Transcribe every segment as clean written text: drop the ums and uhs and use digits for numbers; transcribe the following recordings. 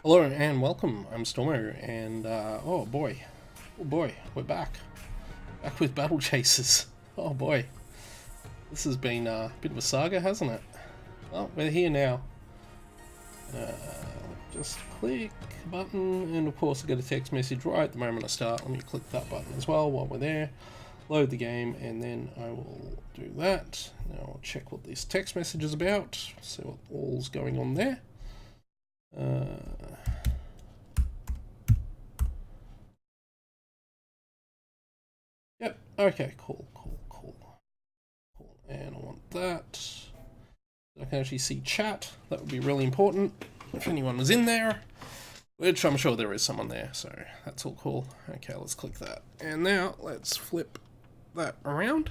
Hello and welcome. I'm Stormo, and oh boy, we're back with Battle Chasers. Oh boy, this has been a bit of a saga, hasn't it? Well, we're here now. Just click a button, and of course I get a text message right at the moment I start. Let me click that button as well while we're there. Load the game, and then I will do that. Now I'll check what this text message is about, see what all's going on there. Yep, okay, cool. And I want that. I can actually see chat. That would be really important if anyone was in there, which I'm sure there is someone there, so that's all cool. Okay, let's click that. And now let's flip that around.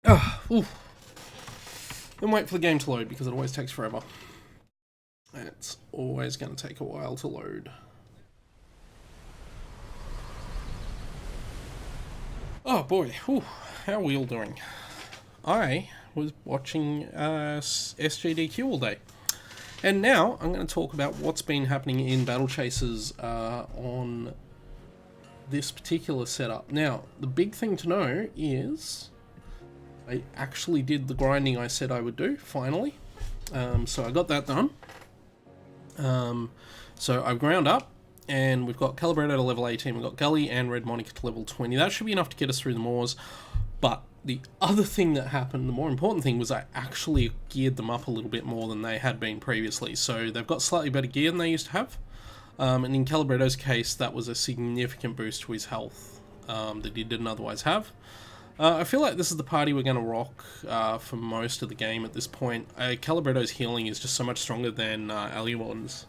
Then wait for the game to load because it always takes forever. It's always going to take a while to load. Oh boy, whew, how are we all doing? I was watching SGDQ all day. And now I'm going to talk about what's been happening in Battle Chasers on this particular setup. Now, the big thing to know is I actually did the grinding I said I would do, finally. So I got that done. So I've ground up, and we've got Calibretto to level 18, we've got Gully and Red Monica to level 20. That should be enough to get us through the moors. But the other thing that happened, the more important thing, was I actually geared them up a little bit more than they had been previously. So they've got slightly better gear than they used to have. And in Calibretto's case, that was a significant boost to his health that he didn't otherwise have. I feel like this is the party we're going to rock for most of the game at this point. Calibretto's healing is just so much stronger than Aluon's.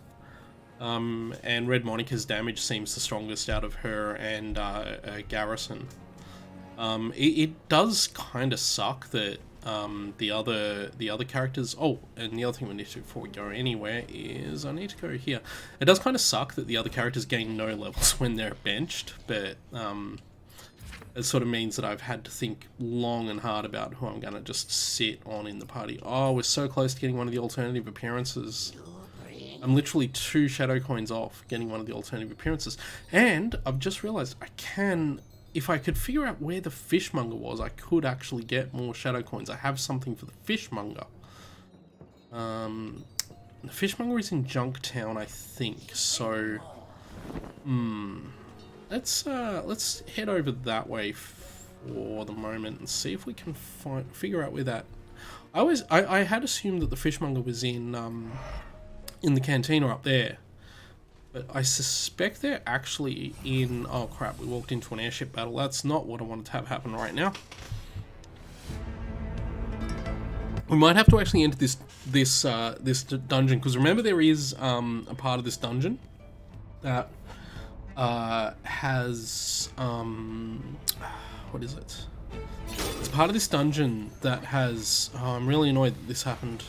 And Red Monica's damage seems the strongest out of her and Garrison. It does kind of suck that the other characters... Oh, and the other thing we need to do before we go anywhere is I need to go here. It does kind of suck that the other characters gain no levels when they're benched, but it sort of means that I've had to think long and hard about who I'm going to just sit on in the party. Oh, we're so close to getting one of the alternative appearances. I'm literally 2 shadow coins off getting one of the alternative appearances. And I've just realized I can... If I could figure out where the fishmonger was, I could actually get more shadow coins. I have something for the fishmonger. The fishmonger is in Junktown, I think. So, let's head over that way for the moment and see if we can figure out where that. I had assumed that the fishmonger was in the cantina up there. But I suspect they're actually in... Oh crap, we walked into an airship battle. That's not what I wanted to have happen right now. We might have to actually enter this dungeon, because remember there is a part of this dungeon that has... what is it? It's part of this dungeon that has... Oh, I'm really annoyed that this happened.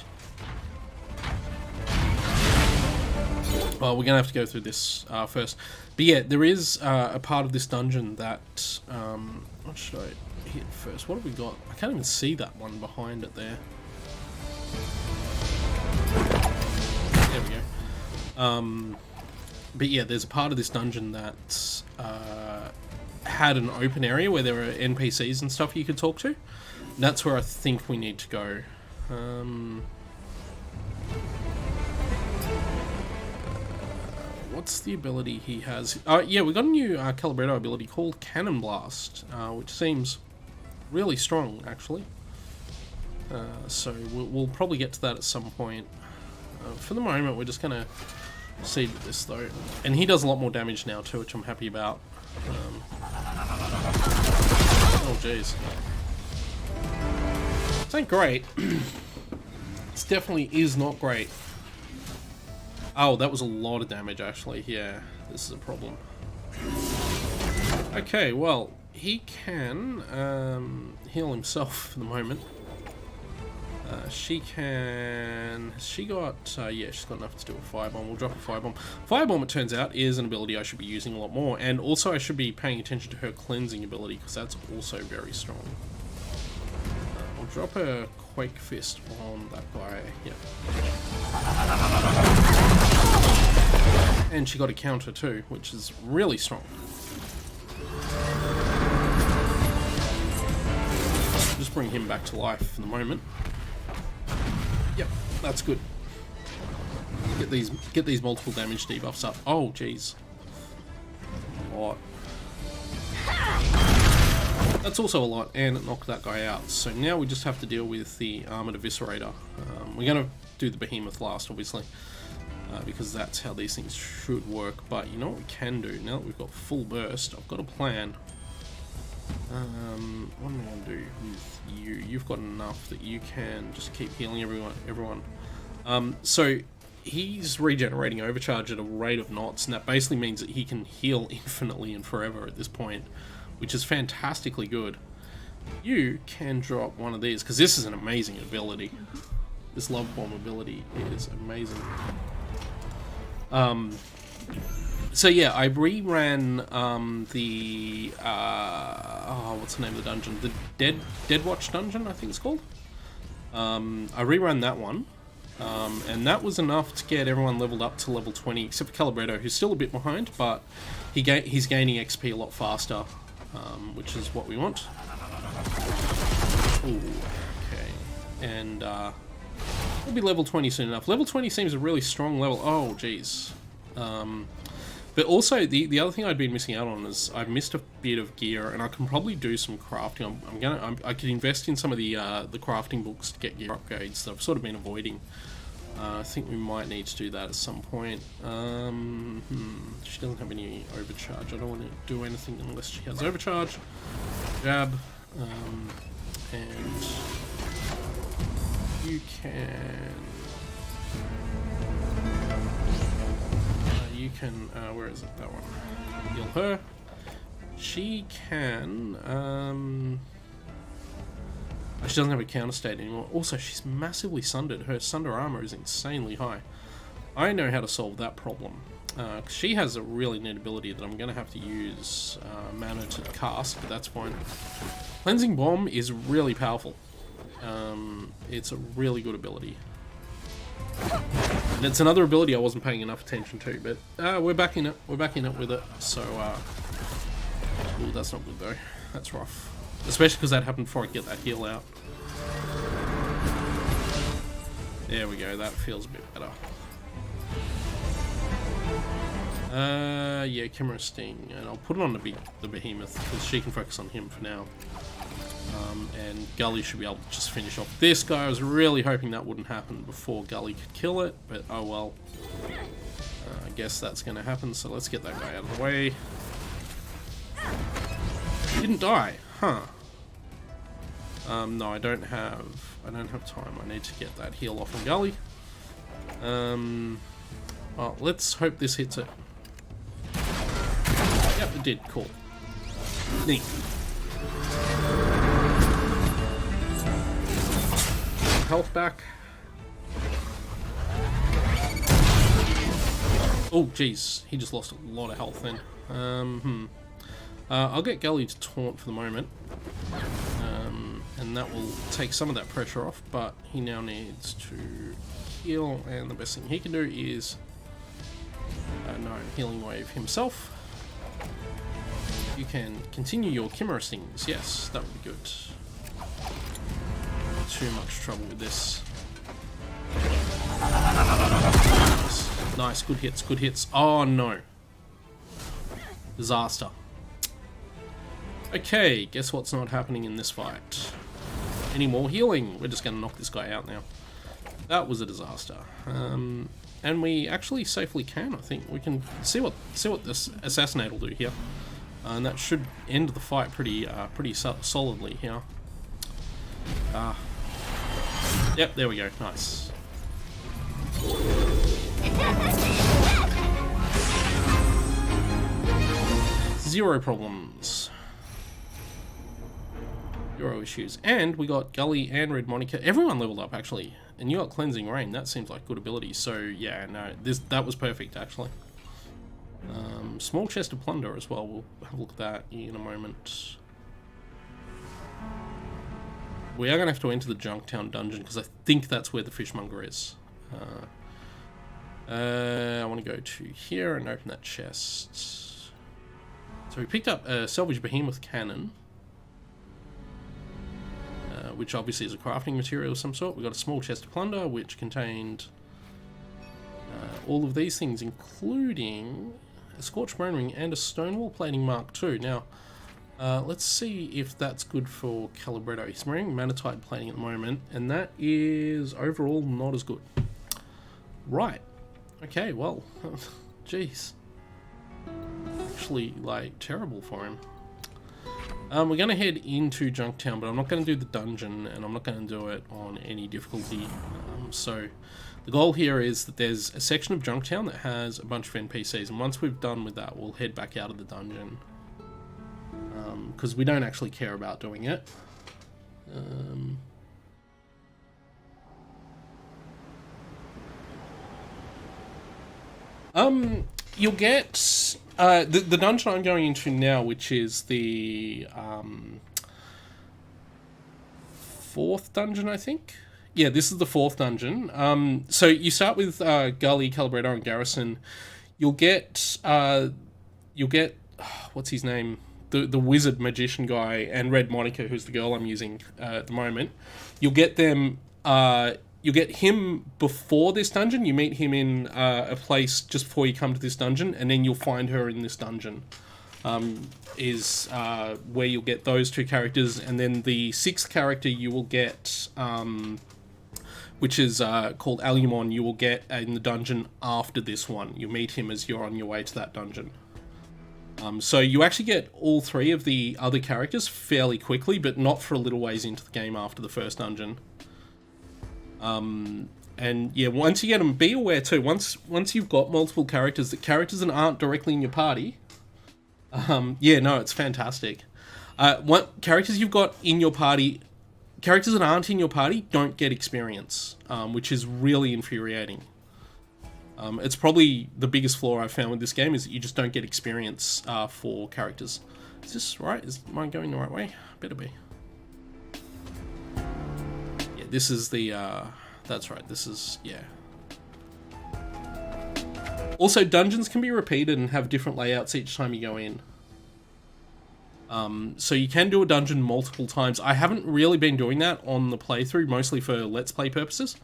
Well, we're going to have to go through this first. But yeah, there is a part of this dungeon that... what should I hit first? What have we got? I can't even see that one behind it there. There we go. But yeah, there's a part of this dungeon that had an open area where there were NPCs and stuff you could talk to. That's where I think we need to go. What's the ability he has? Yeah, we got a new Calibretto ability called Cannon Blast, which seems really strong, actually. So we'll probably get to that at some point. For the moment, we're just going to proceed with this, though. And he does a lot more damage now, too, which I'm happy about. Oh, jeez. This ain't great. This definitely is not great. Oh, that was a lot of damage, actually. Yeah, this is a problem. Okay, well, he can heal himself for the moment. She can... Has she got... yeah, she's got enough to do a firebomb. We'll drop a firebomb. Firebomb, it turns out, is an ability I should be using a lot more. And also I should be paying attention to her cleansing ability, because that's also very strong. I'll drop a Quake Fist on that guy. Yeah. And she got a counter too, which is really strong. Just bring him back to life for the moment. Yep, that's good. Get these multiple damage debuffs up. Oh, jeez. A lot. That's also a lot, and it knocked that guy out. So now we just have to deal with the Armored Eviscerator. We're going to do the Behemoth last, obviously, because that's how these things should work. But you know what we can do? Now that we've got full burst, I've got a plan. What am I going to do with you? You've got enough that you can just keep healing everyone. So he's regenerating overcharge at a rate of knots, and that basically means that he can heal infinitely and forever at this point, which is fantastically good. You can drop one of these, because this is an amazing ability. This Love Bomb ability is amazing. So yeah, I reran the what's the name of the dungeon? The Dead Watch dungeon, I think it's called. I reran that one, and that was enough to get everyone leveled up to level 20, except for Calibretto, who's still a bit behind, but he's gaining XP a lot faster, which is what we want. Ooh, okay, and we'll be level 20 soon enough. Level 20 seems a really strong level. Oh, jeez. But also, the other thing I'd been missing out on is I've missed a bit of gear, and I can probably do some crafting. I could invest in some of the crafting books to get gear upgrades that I've sort of been avoiding. I think we might need to do that at some point. She doesn't have any overcharge. I don't want to do anything unless she has overcharge. Jab. And you can... where is it? That one. Heal her. She can, she doesn't have a counter state anymore. Also, she's massively sundered. Her sunder armor is insanely high. I know how to solve that problem. She has a really neat ability that I'm going to have to use mana to cast, but that's fine. Cleansing Bomb is really powerful. It's a really good ability. And it's another ability I wasn't paying enough attention to, but we're back in it. We're back in it with it. So, ooh, that's not good though. That's rough. Especially because that happened before I get that heal out. There we go. That feels a bit better. Yeah, Chimera Sting, and I'll put it on the Behemoth because she can focus on him for now. And Gully should be able to just finish off this guy. I was really hoping that wouldn't happen before Gully could kill it, but oh well. I guess that's going to happen, so let's get that guy out of the way. He didn't die, huh? No, I don't have time. I need to get that heal off on Gully. Well, let's hope this hits it. Yep, it did. Cool. Neat. Health back. Oh, jeez. He just lost a lot of health then. I'll get Gully to taunt for the moment. And that will take some of that pressure off, but he now needs to heal, and the best thing he can do is healing wave himself. You can continue your Chimera Stings. Yes, that would be good. Too much trouble with this. Nice, good hits, good hits. Oh no. Disaster. Okay, guess what's not happening in this fight? Any more healing? We're just going to knock this guy out now. That was a disaster. And we actually safely can, I think. We can see what this Assassinate will do here. And that should end the fight pretty solidly here. Yep, there we go. Nice. Zero problems. Zero issues. And we got Gully and Red Monica. Everyone leveled up, actually. And you got Cleansing Rain. That seems like good ability. So, yeah, no. That was perfect, actually. Small chest of plunder as well. We'll have a look at that in a moment. We are going to have to enter the Junktown dungeon because I think that's where the fishmonger is. I want want to go to here and open that chest. So we picked up a salvage behemoth cannon, which obviously is a crafting material of some sort. We got a small chest of plunder, which contained all of these things, including a scorched bone ring and a stonewall plating mark II. Now, let's see if that's good for Calibretto. He's wearing manatite plating at the moment, and that is overall not as good. Right. Okay, well, jeez. Actually, like, terrible for him. We're going to head into Junktown, but I'm not going to do the dungeon, and I'm not going to do it on any difficulty. So, the goal here is that there's a section of Junktown that has a bunch of NPCs, and once we've done with that, we'll head back out of the dungeon. Because we don't actually care about doing it. You'll get the dungeon I'm going into now, which is the 4th dungeon, I think. Yeah, this is the 4th dungeon. So you start with Gully, Calibretto, and Garrison. You'll get what's his name? The wizard magician guy and Red Monica, who's the girl I'm using at the moment. You'll get them. You get him before this dungeon. You meet him in a place just before you come to this dungeon, and then you'll find her in this dungeon. Is where you'll get those 2 characters, and then the 6th character you will get, which is called Alumon, you will get in the dungeon after this one. You meet him as you're on your way to that dungeon. So you actually get all 3 of the other characters fairly quickly, but not for a little ways into the game after the first dungeon. And yeah, once you get them, be aware too, once you've got multiple characters, the characters that aren't directly in your party, yeah, no, it's fantastic. What characters you've got in your party, characters that aren't in your party don't get experience, which is really infuriating. It's probably the biggest flaw I've found with this game, is that you just don't get experience for characters. Is this right? Am I going the right way? Better be. Yeah, this is the, that's right, this is, yeah. Also, dungeons can be repeated and have different layouts each time you go in. So you can do a dungeon multiple times. I haven't really been doing that on the playthrough, mostly for Let's Play purposes.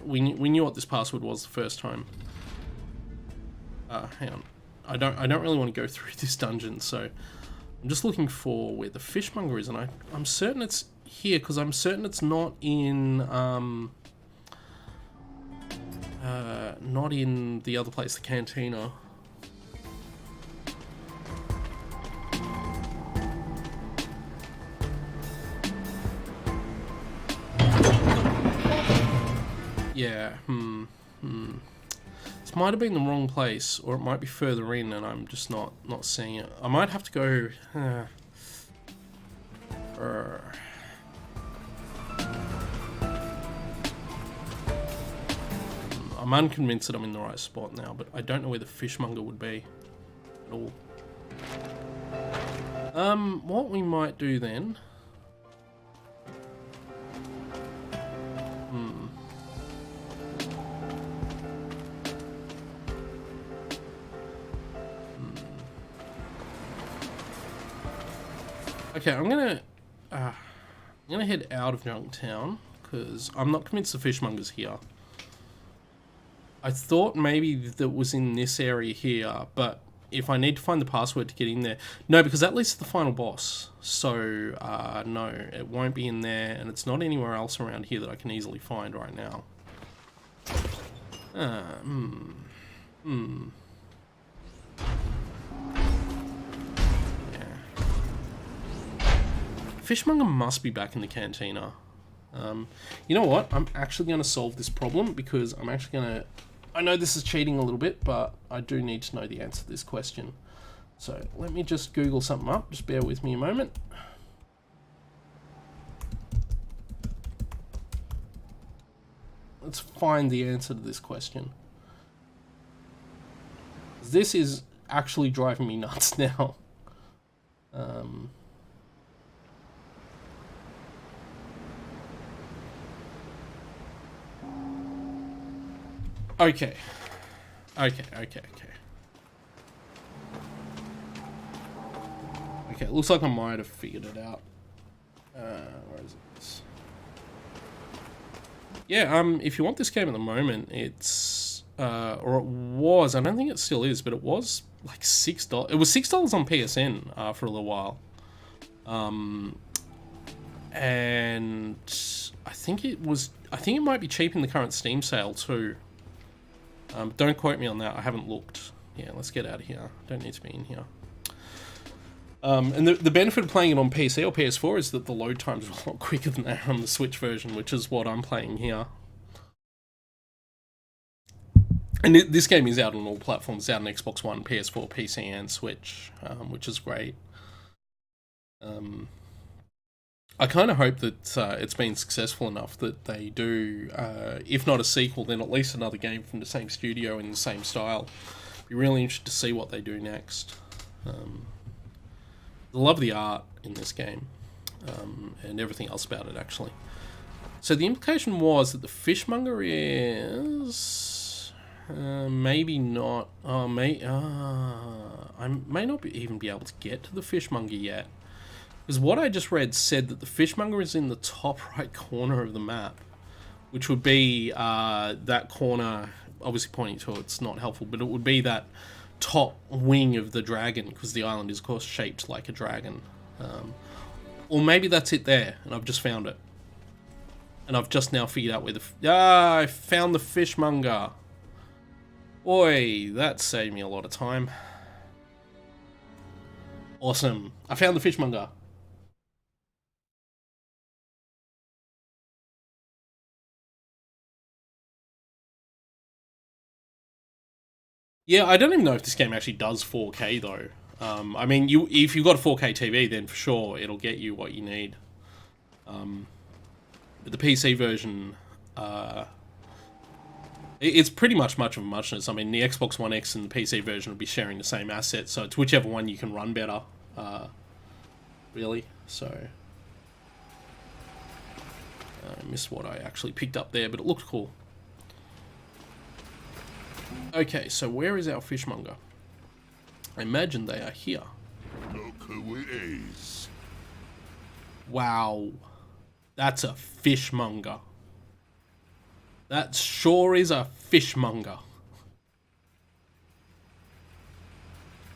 We knew what this password was the first time. Hang on. I don't really want to go through this dungeon, so I'm just looking for where the fishmonger is, and I'm certain it's here, because I'm certain it's not in not in the other place, the cantina. Yeah, This might have been the wrong place, or it might be further in and I'm just not seeing it. I might have to go... I'm unconvinced that I'm in the right spot now, but I don't know where the fishmonger would be at all. What we might do then... Okay, I'm gonna head out of Junktown, because I'm not convinced the fishmonger's here. I thought maybe that was in this area here, but if I need to find the password to get in there... No, because that leads to the final boss. So, no, it won't be in there, and it's not anywhere else around here that I can easily find right now. Fishmonger must be back in the cantina. You know what? I'm actually going to solve this problem, because I'm actually going to... I know this is cheating a little bit, but I do need to know the answer to this question. So let me just Google something up. Just bear with me a moment. Let's find the answer to this question. This is actually driving me nuts now. Okay. Okay. Okay, it looks like I might have figured it out. Where is it? Yeah, if you want this game at the moment, it's, or it was, I don't think it still is, but it was like $6. It was $6 on PSN, for a little while. And I think it might be cheap in the current Steam sale too. Don't quote me on that, I haven't looked. Yeah, let's get out of here. Don't need to be in here. And the benefit of playing it on PC or PS4 is that the load times are a lot quicker than they are on the Switch version, which is what I'm playing here. And this game is out on all platforms. It's out on Xbox One, PS4, PC, and Switch, which is great. I kind of hope that it's been successful enough that they do, if not a sequel, then at least another game from the same studio in the same style. Be really interested to see what they do next. I love the art in this game, and everything else about it, actually. So the implication was that the fishmonger is maybe not. I may not even be able to get to the fishmonger yet. Because what I just read said that the fishmonger is in the top right corner of the map, which would be that corner, obviously pointing to it's not helpful, but it would be that top wing of the dragon, because the island is of course shaped like a dragon. Or maybe that's it there, and I've just found it. And I've just now figured out where I found the fishmonger. Oi, that saved me a lot of time. Awesome. I found the fishmonger. Yeah, I don't even know if this game actually does 4K though. I mean, if you've got a 4K TV, then for sure it'll get you what you need. But the PC version, it's pretty much of a muchness. I mean, the Xbox One X and the PC version will be sharing the same assets, so it's whichever one you can run better, really. So, I missed what I actually picked up there, but it looked cool. Okay, so where is our fishmonger? I imagine they are here. Look who it is. Wow. That's a fishmonger. That sure is a fishmonger.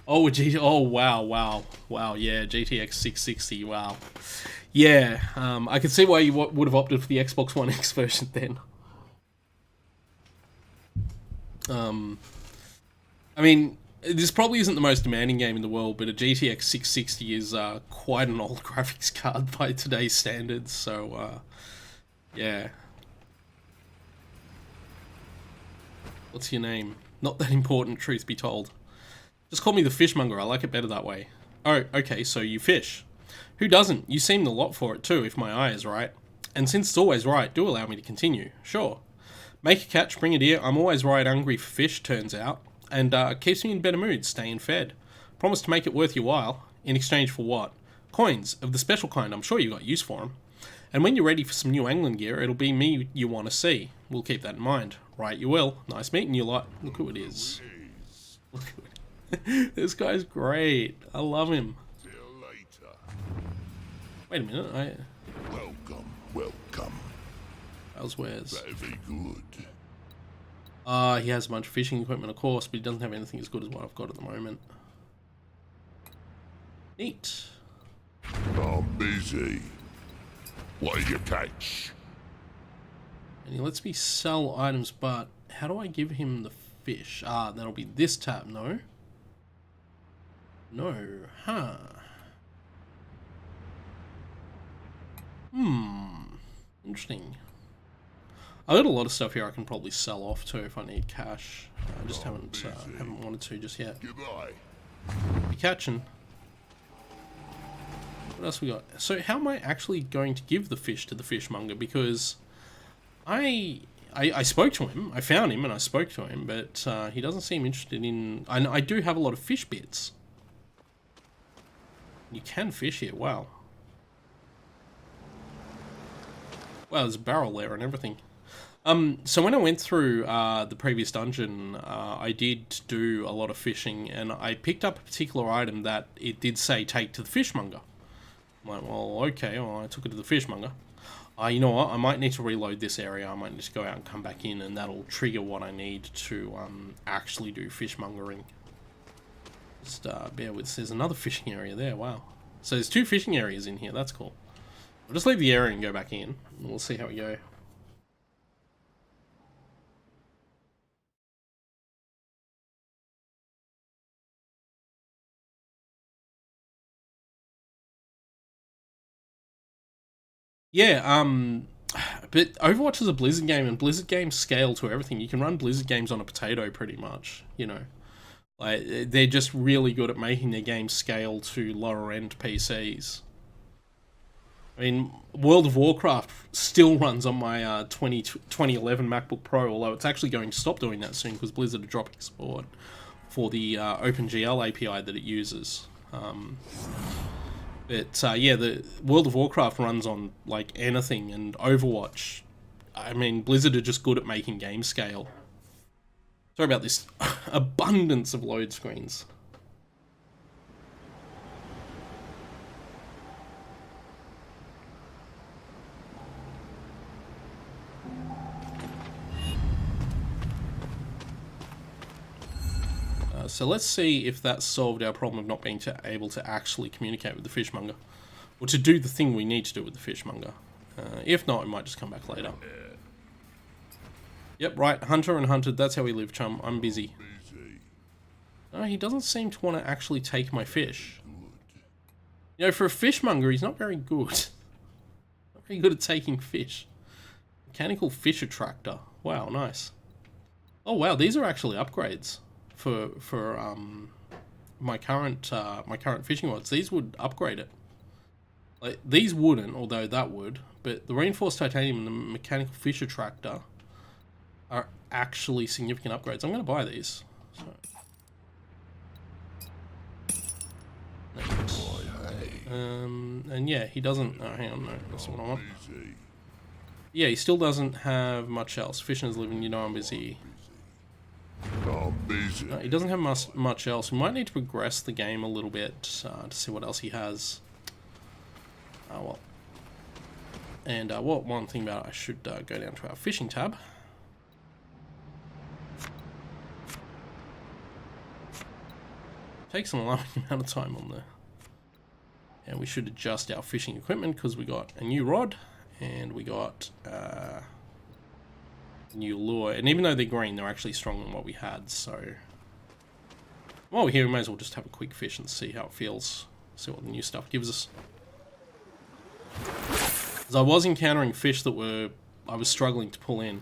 Oh, oh, wow, yeah, GTX 660, wow. Yeah, I can see why you would have opted for the Xbox One X version then. I mean, this probably isn't the most demanding game in the world, but a GTX 660 is quite an old graphics card by today's standards, so, yeah. What's your name? Not that important, truth be told. Just call me the fishmonger, I like it better that way. Oh, okay, so you fish. Who doesn't? You seem the lot for it too, if my eye is right. And since it's always right, do allow me to continue. Sure. Make a catch, bring a deer. I'm always right hungry for fish, turns out. And keeps me in better mood, staying fed. Promise to make it worth your while. In exchange for what? Coins, of the special kind, I'm sure you got use for them. And when you're ready for some new angling gear, it'll be me you want to see. We'll keep that in mind. Right, you will. Nice meeting you lot. Look who it is. Look who it is. This guy's great. I love him. Till later. Wait a minute, Welcome. How's wares? Very good. He has a bunch of fishing equipment, of course, but he doesn't have anything as good as what I've got at the moment. Neat. I'm busy. What do you catch? And he lets me sell items, but how do I give him the fish? Ah, that'll be this tab, no? No, huh. Interesting. I got a lot of stuff here I can probably sell off too if I need cash. I just haven't wanted to just yet. Goodbye. Be catching. What else we got? So how am I actually going to give the fish to the fishmonger? Because I spoke to him. I found him and I spoke to him, but he doesn't seem interested in... I do have a lot of fish bits. You can fish here. Wow. Wow, there's a barrel there and everything. So when I went through the previous dungeon, I did do a lot of fishing, and I picked up a particular item that it did say take to the fishmonger. I'm like, well, okay, well, I took it to the fishmonger. You know what, I might need to reload this area, I might need to go out and come back in, and that'll trigger what I need to actually do fishmongering. Just bear with, there's another fishing area there, wow. So there's 2 fishing areas in here, that's cool. I'll just leave the area and go back in, and we'll see how we go. Yeah, but Overwatch is a Blizzard game, and Blizzard games scale to everything. You can run Blizzard games on a potato, pretty much, you know. Like, they're just really good at making their games scale to lower-end PCs. I mean, World of Warcraft still runs on my 2011 MacBook Pro, although it's actually going to stop doing that soon because Blizzard are dropping support for the OpenGL API that it uses. But yeah, the World of Warcraft runs on like anything, and Overwatch, I mean, Blizzard are just good at making game scale. Sorry about this abundance of load screens. So let's see if that solved our problem of not being able to actually communicate with the fishmonger, or to do the thing we need to do with the fishmonger. If not, we might just come back later. Yep, right, hunter and hunted, that's how we live, chum. I'm busy. No, he doesn't seem to want to actually take my fish. You know, for a fishmonger, he's not very good. Not very good at taking fish. Mechanical fish attractor. Wow, nice. Oh wow, these are actually upgrades for my current fishing rods. These would upgrade it. Like, these wouldn't, although that would. But the reinforced titanium and the mechanical fish attractor are actually significant upgrades. I'm going to buy these. So. And yeah, he doesn't. Oh, hang on, no, that's what I want. Yeah, he still doesn't have much else. Fishing is living, you know I'm busy. No, he doesn't have much else. We might need to progress the game a little bit to see what else he has. Well. And one thing about it, I should go down to our fishing tab. Takes an alarming amount of time on there. And we should adjust our fishing equipment because we got a new rod and we got new lure. And even though they're green, they're actually stronger than what we had. So while we're here, we may as well just have a quick fish and see how it feels. See what the new stuff gives us. As I was encountering fish that I was struggling to pull in.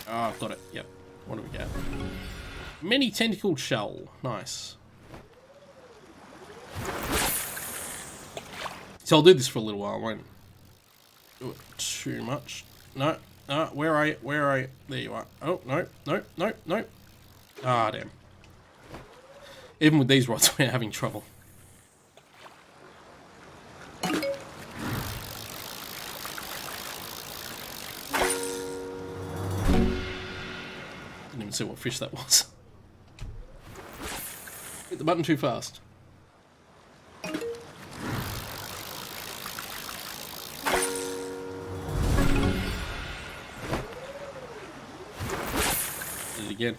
Oh, I've got it. Yep. What do we get? Many tentacled shell. Nice. So I'll do this for a little while. I won't do it too much. No, where are you? Where are you? There you are. Oh, no. Ah, damn. Even with these rods, we're having trouble. Didn't even see what fish that was. Hit the button too fast. Again.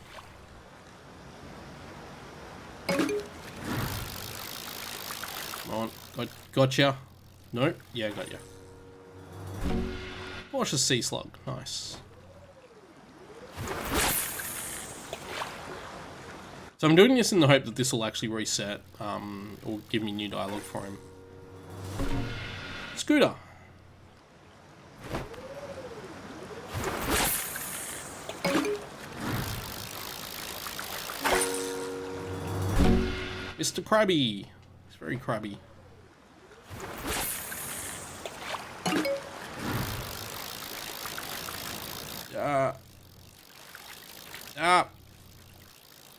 Come on. Gotcha. No? Yeah, got you. Watch the sea slug. Nice. So I'm doing this in the hope that this will actually reset, or give me new dialogue for him. Scooter. Mr. Krabby. He's very crabby.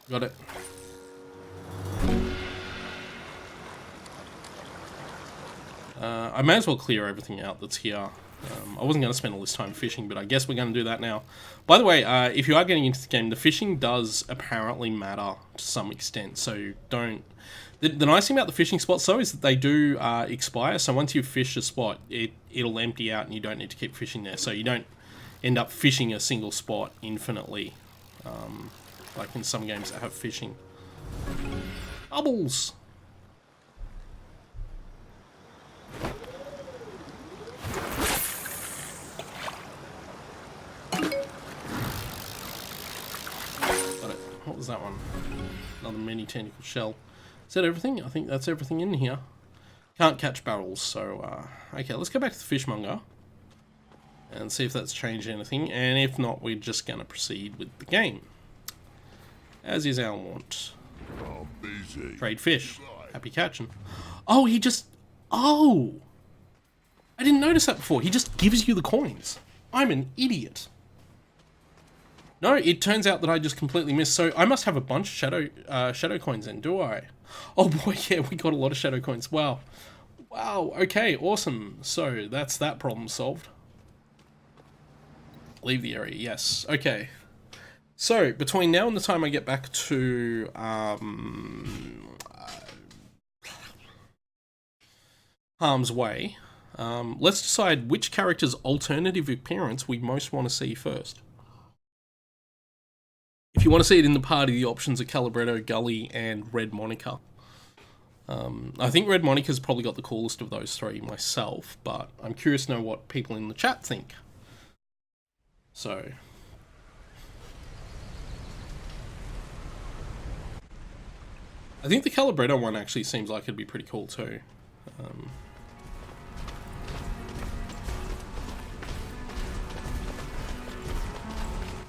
Got it. I may as well clear everything out that's here. I wasn't going to spend all this time fishing, but I guess we're going to do that now. By the way, if you are getting into the game, the fishing does apparently matter to some extent, so don't... The nice thing about the fishing spots, though, is that they do expire, so once you've fished a spot, it'll empty out and you don't need to keep fishing there, so you don't end up fishing a single spot infinitely, like in some games that have fishing. Bubbles! What was that one? Another mini tentacle shell. Is that everything? I think that's everything in here. Can't catch barrels, so... okay, let's go back to the fishmonger. And see if that's changed anything. And if not, we're just going to proceed with the game. As is our wont. Trade fish. Happy catching. Oh, he just... Oh! I didn't notice that before. He just gives you the coins. I'm an idiot. No, it turns out that I just completely missed. So I must have a bunch of shadow coins in, do I? Oh boy, yeah, we got a lot of shadow coins. Wow. Wow, okay, awesome. So that's that problem solved. Leave the area, yes. Okay. So, between now and the time I get back to... Harm's Way, let's decide which character's alternative appearance we most want to see first. If you want to see it in the party, the options are Calibretto, Gully, and Red Monica. I think Red Monica's probably got the coolest of those three myself, but I'm curious to know what people in the chat think. So... I think the Calibretto one actually seems like it'd be pretty cool too.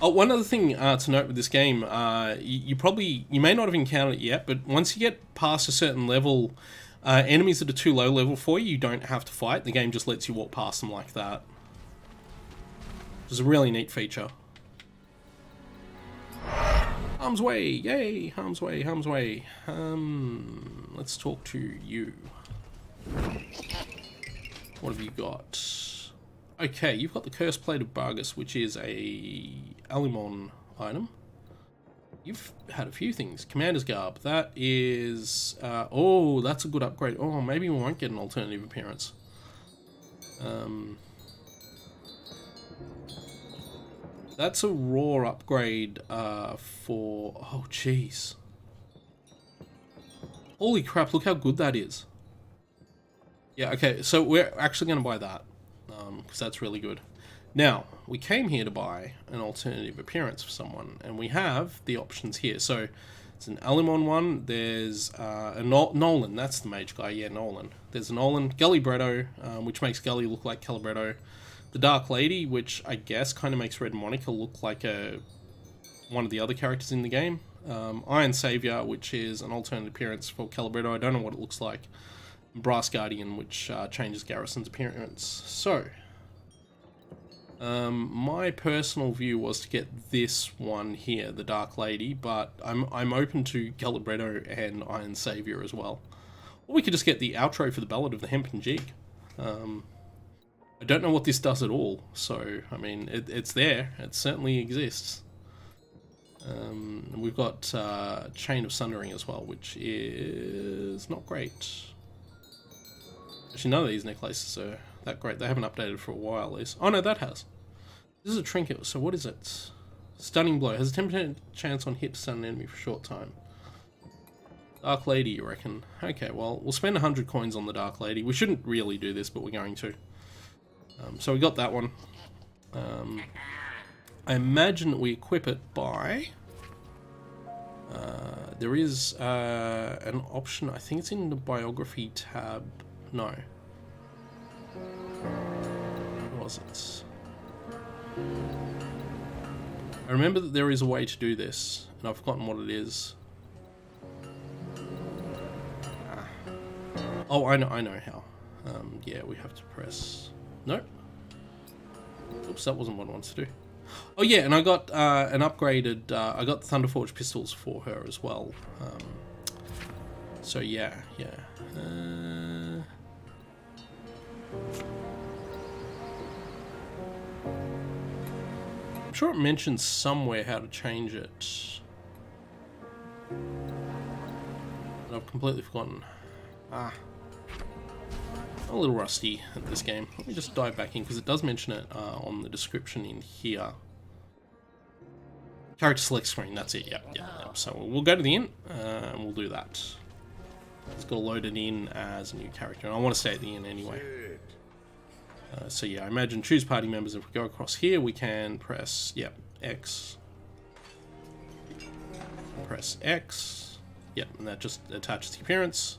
Oh, one other thing to note with this game, you may not have encountered it yet, but once you get past a certain level, enemies that are too low level for you, you don't have to fight. The game just lets you walk past them like that. Which is a really neat feature. Harm's Way! Yay! Harm's Way, Harm's Way. Let's talk to you. What have you got? Okay, you've got the Cursed Plate of Bargus, which is a Alimon item. You've had a few things. Commander's Garb, that is... oh, that's a good upgrade. Oh, maybe we won't get an alternative appearance. That's a raw upgrade for... oh, jeez. Holy crap, look how good that is. Yeah, okay, so we're actually going to buy that. Because that's really good. Now, we came here to buy an alternative appearance for someone, and we have the options here. So, it's an Alimon one, there's a Nolan, that's the mage guy, yeah, Nolan. There's a Nolan, Gully-bretto, which makes Gully look like Calibretto. The Dark Lady, which I guess kind of makes Red Monica look like one of the other characters in the game. Iron Savior, which is an alternate appearance for Calibretto, I don't know what it looks like. Brass Guardian, which changes Garrison's appearance. So, my personal view was to get this one here, the Dark Lady, but I'm open to Calibretto and Iron Savior as well. Or we could just get the outro for the Ballad of the Hempen Jig. I don't know what this does at all, so, I mean, it's there. It certainly exists. We've got Chain of Sundering as well, which is not great. Actually, none of these necklaces are that great. They haven't updated for a while, at least. Oh, no, that has. This is a trinket, so what is it? Stunning Blow. Has a 10% chance on hit to stun an enemy for a short time. Dark Lady, you reckon? Okay, well, we'll spend 100 coins on the Dark Lady. We shouldn't really do this, but we're going to. So we got that one. I imagine that we equip it by... there is an option, I think it's in the biography tab. No. Where was it? I remember that there is a way to do this, and I've forgotten what it is. Oh, I know how. Yeah, we have to press... Nope. Oops, that wasn't what I wanted to do. Oh yeah, and I got an upgraded... I got the Thunderforge pistols for her as well. So yeah. sure it mentions somewhere how to change it. But I've completely forgotten. Ah. I'm a little rusty at this game. Let me just dive back in, because it does mention it on the description in here. Character select screen, that's it, yep. So we'll go to the inn, and we'll do that. It's got to load it in as a new character, and I want to stay at the inn anyway. So yeah, I imagine choose party members. If we go across here, we can press, yep, X. Press X. Yep, and that just attaches the appearance.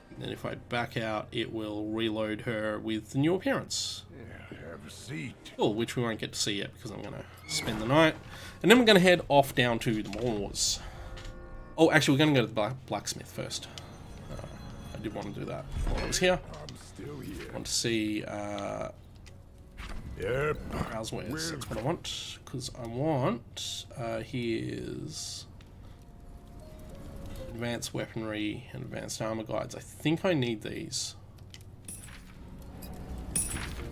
And then if I back out, it will reload her with the new appearance. Yeah, have a seat. Cool, which we won't get to see yet because I'm going to spend the night. And then we're going to head off down to the moors. Oh, actually, we're going to go to the blacksmith first. I did want to do that while I was here. I'm still here. I want to see Yep. housewares. That's what I want. Because I want, here's advanced weaponry and advanced armor guides. I think I need these.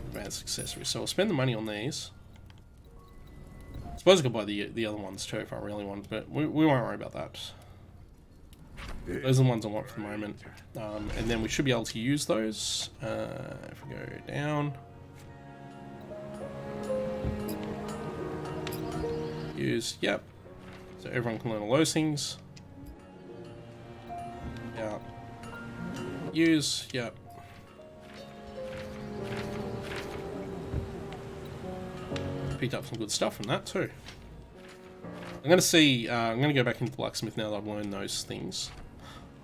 Advanced accessories. So I'll spend the money on these. I suppose I could buy the other ones too if I really want, but we won't worry about that. Those are the ones I want for the moment. And then we should be able to use those. If we go down. Use, yep. So everyone can learn all those things. Yeah. Use, yep. Picked up some good stuff from that too. I'm gonna see, I'm gonna go back into the blacksmith now that I've learned those things.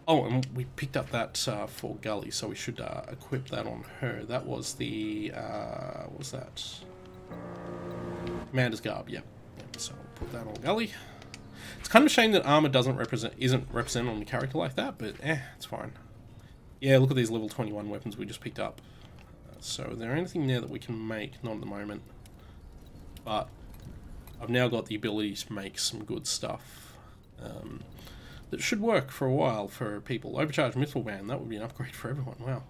Oh, and we picked up that for Gully, so we should equip that on her. That was the, what was that? Commander's Garb, yep. So I'll put that on Gully. It's kind of a shame that armor isn't represented on the character like that, but it's fine. Yeah, look at these level 21 weapons we just picked up. So is there anything there that we can make? Not at the moment. But I've now got the ability to make some good stuff that should work for a while for people. Overcharged Mithril Band, that would be an upgrade for everyone, wow.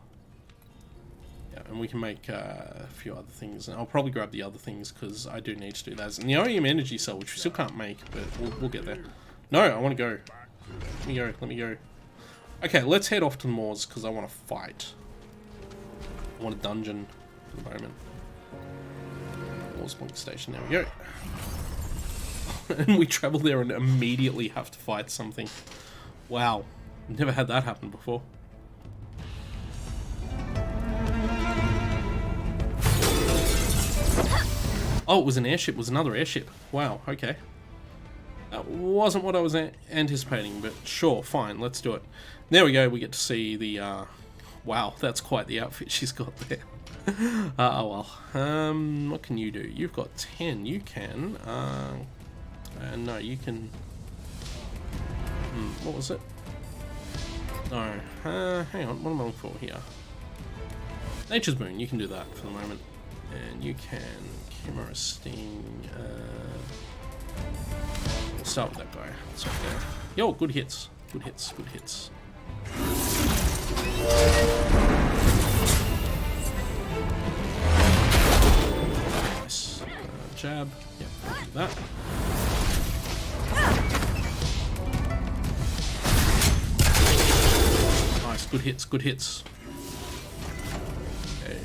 Yeah, and we can make a few other things. And I'll probably grab the other things because I do need to do that. And the OEM Energy Cell, which we still can't make, but we'll get there. No, I want to go. Let me go. Okay, let's head off to the moors because I want to fight. I want a dungeon for the moment. Moors Point Station, there we go. And we travel there and immediately have to fight something. Wow, never had that happen before. Oh, it was an airship. It was another airship. Wow, okay. That wasn't what I was anticipating, but sure, fine, let's do it. There we go, we get to see the, wow, that's quite the outfit she's got there. Oh well. What can you do? You've got 10. You can, no, you can... what was it? No, hang on, what am I looking for here? Nature's Boon, you can do that for the moment. And you can Chimera Sting, we'll start with that guy. It's up there. Yo, good hits. Good hits, good hits. Nice. Jab. Yep, do that. Nice, good hits, good hits. Okay,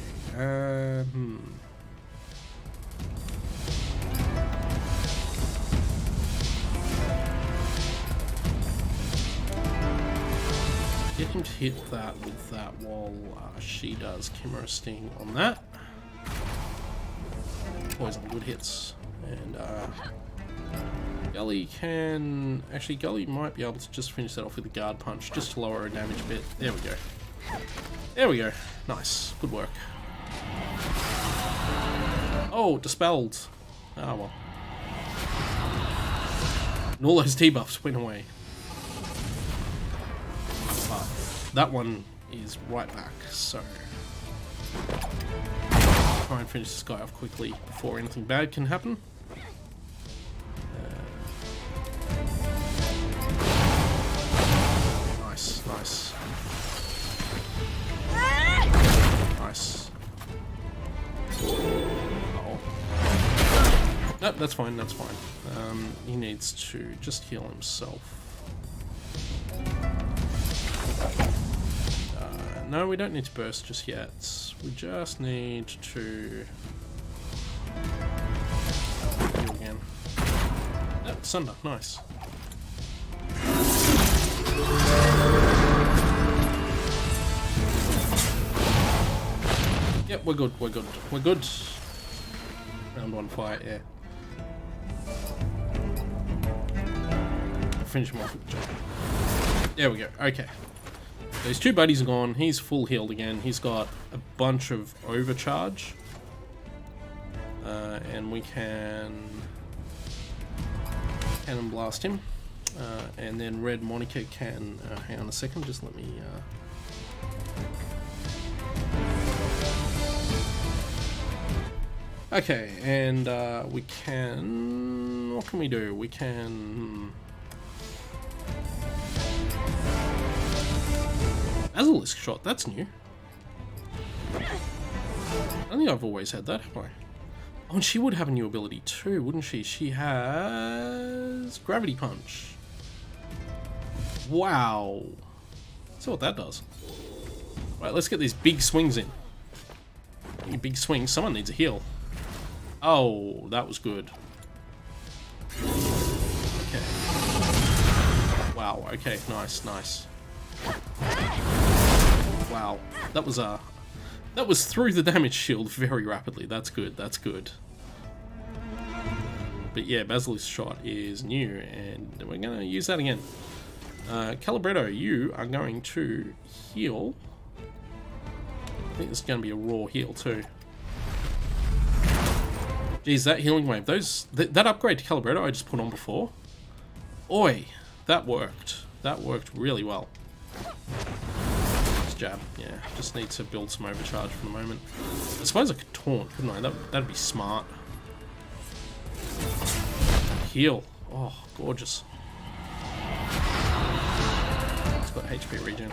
Get him to hit that with that while she does Chimera Sting on that. Poison, good hits. And Gully can... Actually, Gully might be able to just finish that off with a guard punch, just to lower her damage a bit. There we go. There we go. Nice. Good work. Oh, dispelled. Ah, well. And all those debuffs went away. But that one is right back, so... Try and finish this guy off quickly before anything bad can happen. Nice, nice. Nice. Uh-oh. No, that's fine, that's fine. He needs to just heal himself. No, we don't need to burst just yet. We just need to heal again. Oh, Sunder, nice. Yep, we're good, we're good, we're good. Round 1 fight, yeah. Finish him off with the jump. There we go, okay. So his 2 buddies are gone, he's full healed again, he's got a bunch of overcharge. And we can cannon blast him. And then Red Monica can, hang on a second, just let me... Okay, and we can... What can we do? We can... Basilisk shot, that's new. I don't think I've always had that, have I? Oh, and she would have a new ability too, wouldn't she? She has... Gravity Punch. Wow. Let's see what that does. Right, let's get these big swings in. Big swings, someone needs a heal. Oh, that was good. Okay. Wow, okay, nice, nice. Wow, that was through the damage shield very rapidly. That's good, that's good. But yeah, Basilisk shot is new, and we're gonna use that again. Calibretto, you are going to heal. I think this is gonna be a raw heal too. Geez, that healing wave, that upgrade to Calibretto I just put on before. Oi, that worked. That worked really well. Just jab, yeah. Just need to build some overcharge for the moment. I suppose I could taunt, couldn't I? That'd be smart. Heal. Oh, gorgeous. It's got HP regen.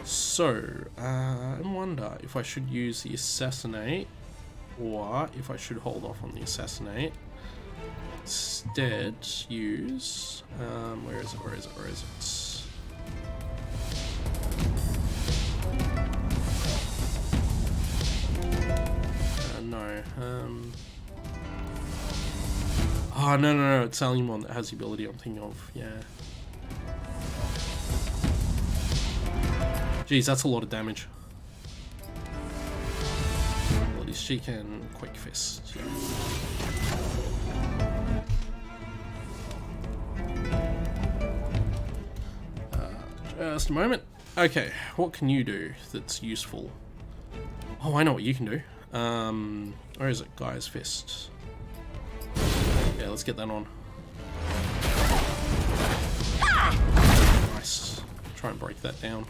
So, I wonder if I should use the Assassinate, or if I should hold off on the Assassinate. Instead, use... where is it, where is it, where is it? No. Oh, no, it's Salimon that has the ability I'm thinking of, yeah. Jeez, that's a lot of damage. Abilities, she can Quick Fist, yeah. Just a moment. Okay, what can you do that's useful? Oh, I know what you can do. Where is it? Guy's Fist. Yeah, let's get that on. Nice. Try and break that down.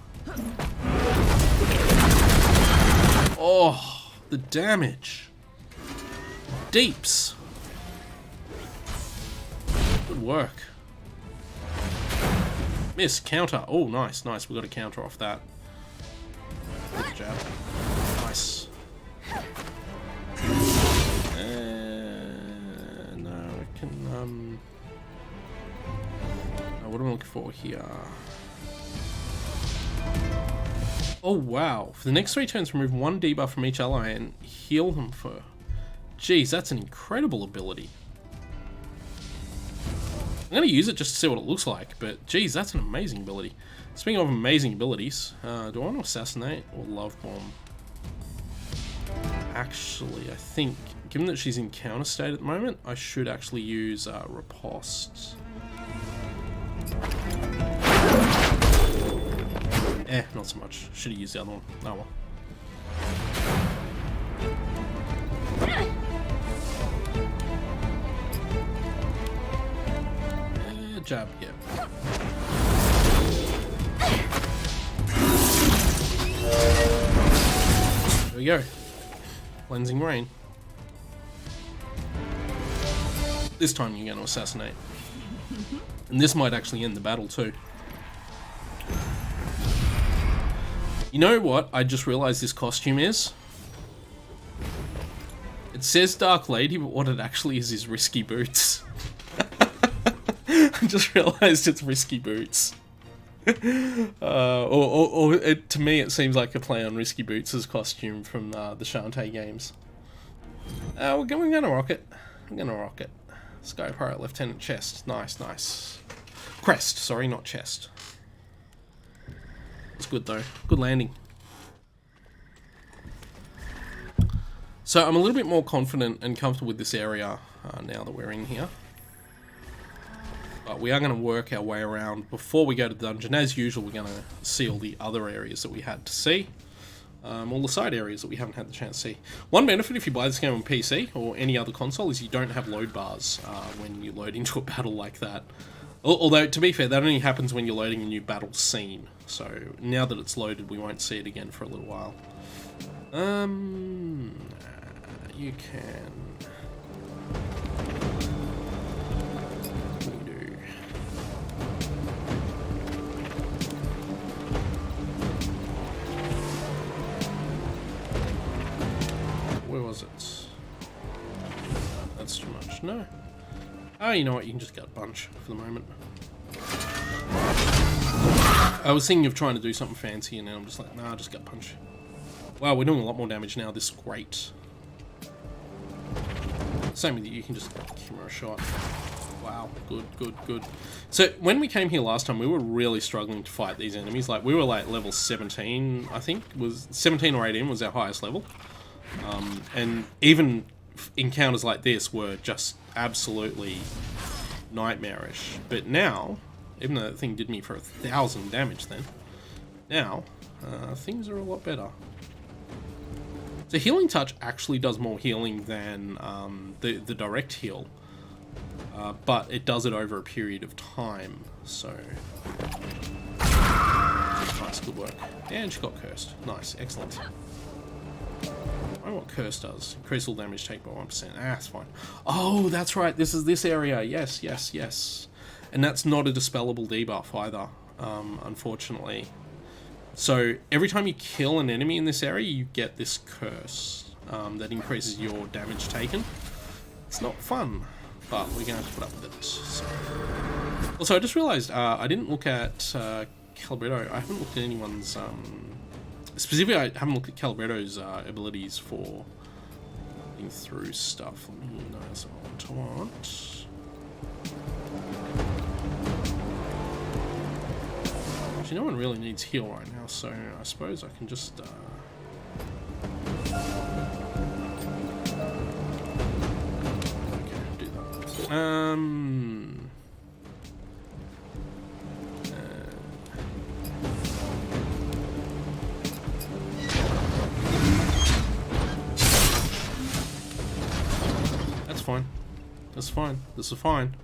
Oh, the damage. Deeps. Good work. Miss, counter. Oh, nice, nice. We got a counter off that. Good jab. Nice. No, I can, what am I looking for here? Oh, wow. For the next 3 turns, remove 1 debuff from each ally and heal them for... Jeez, that's an incredible ability. I'm going to use it just to see what it looks like, but geez, that's an amazing ability. Speaking of amazing abilities, do I want to Assassinate or Love Bomb? Actually, I think, given that she's in counter state at the moment, I should actually use Riposte. Not so much. Should have used the other one. Oh well. Jab, yeah. There we go. Cleansing Rain. This time you're going to Assassinate. And this might actually end the battle too. You know what I just realized this costume is? It says Dark Lady, but what it actually is Risky Boots. I just realised it's Risky Boots. To me, it seems like a play on Risky Boots' costume from the Shantae games. We're gonna rock it. I'm gonna rock it. Sky Pirate Lieutenant Chest. Nice, nice. Crest, sorry, not chest. It's good though. Good landing. So I'm a little bit more confident and comfortable with this area now that we're in here. But we are going to work our way around before we go to the dungeon. As usual, we're going to see all the other areas that we had to see. All the side areas that we haven't had the chance to see. One benefit if you buy this game on PC or any other console is you don't have load bars when you load into a battle like that. Although, to be fair, that only happens when you're loading a new battle scene. So, now that it's loaded, we won't see it again for a little while. You can... What do you do? Where was it? That's too much. No. Oh, you know what? You can just get a bunch for the moment. I was thinking of trying to do something fancy, and then I'm just like, nah, just get punch. Wow, we're doing a lot more damage now. This is great. Same with you. You can just give her a shot. Wow, good, good, good. So when we came here last time, we were really struggling to fight these enemies. Like we were like level 17, I think, was 17 or 18 was our highest level. And even encounters like this were just absolutely nightmarish. But now, even though that thing did me for 1,000 damage then, now things are a lot better. So Healing Touch actually does more healing than the direct heal, but it does it over a period of time, so... Nice, good work. And she got cursed. Nice, excellent. I know what curse does. Increase all damage take by 1%. Ah, that's fine. Oh, that's right. This is this area. Yes, yes, yes. And that's not a dispellable debuff either, unfortunately. So every time you kill an enemy in this area, you get this curse that increases your damage taken. It's not fun, but we're going to have to put up with it. So. Also, I just realised I didn't look at Calibretto. I haven't looked at anyone's... Specifically, I haven't looked at Calibretto's abilities for getting through stuff. Let me know that's what I want. Actually, no one really needs heal right now, so I suppose I can just... Okay, do that. That's fine. That's fine. This is fine.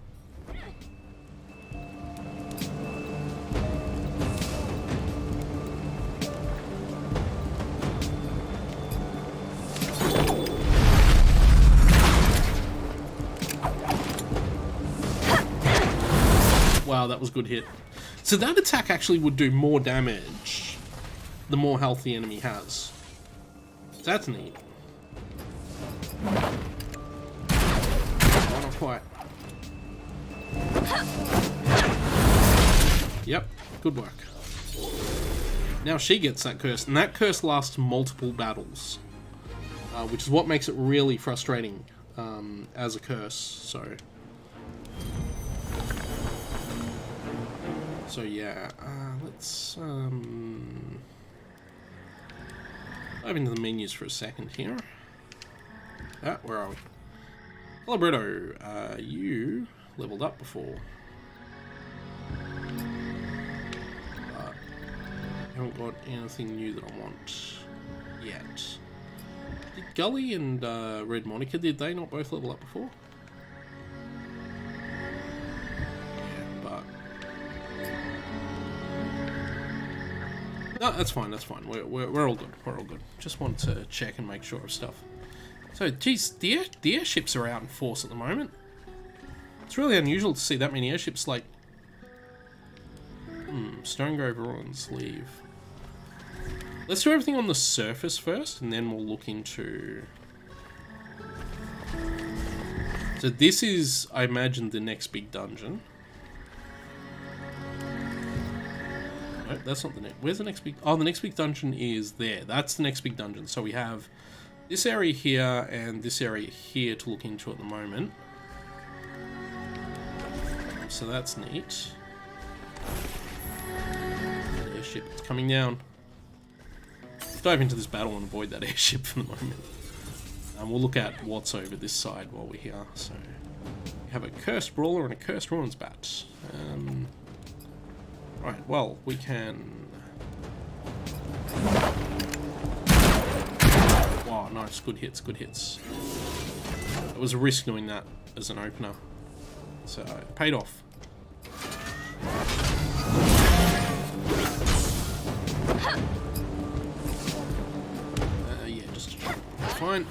Wow, that was a good hit. So that attack actually would do more damage the more health the enemy has. That's neat. Oh, not quite. Yep, good work. Now she gets that curse, and that curse lasts multiple battles, which is what makes it really frustrating as a curse, So yeah, let's dive into the menus for a second here. Where are we? Calibretto, you leveled up before. I haven't got anything new that I want yet. Did Gully and Red Monica, did they not both level up before? No, that's fine, that's fine. We're all good. We're all good. Just wanted to check and make sure of stuff. So, geez, the airships are out in force at the moment. It's really unusual to see that many airships, like... Stonegrove Ruins, leave. Let's do everything on the surface first, and then we'll look into... So this is, I imagine, the next big dungeon. No, that's not the next. Where's the next big... Oh, the next big dungeon is there. That's the next big dungeon. So we have this area here and this area here to look into at the moment. So that's neat. Airship, it's coming down. Let's dive into this battle and avoid that airship for the moment. We'll look at what's over this side while we're here. So we have a cursed brawler and a cursed ruins bat. Right, well, we can... Wow, nice, good hits, good hits. It was a risk doing that as an opener. So, it paid off. Yeah, just fine.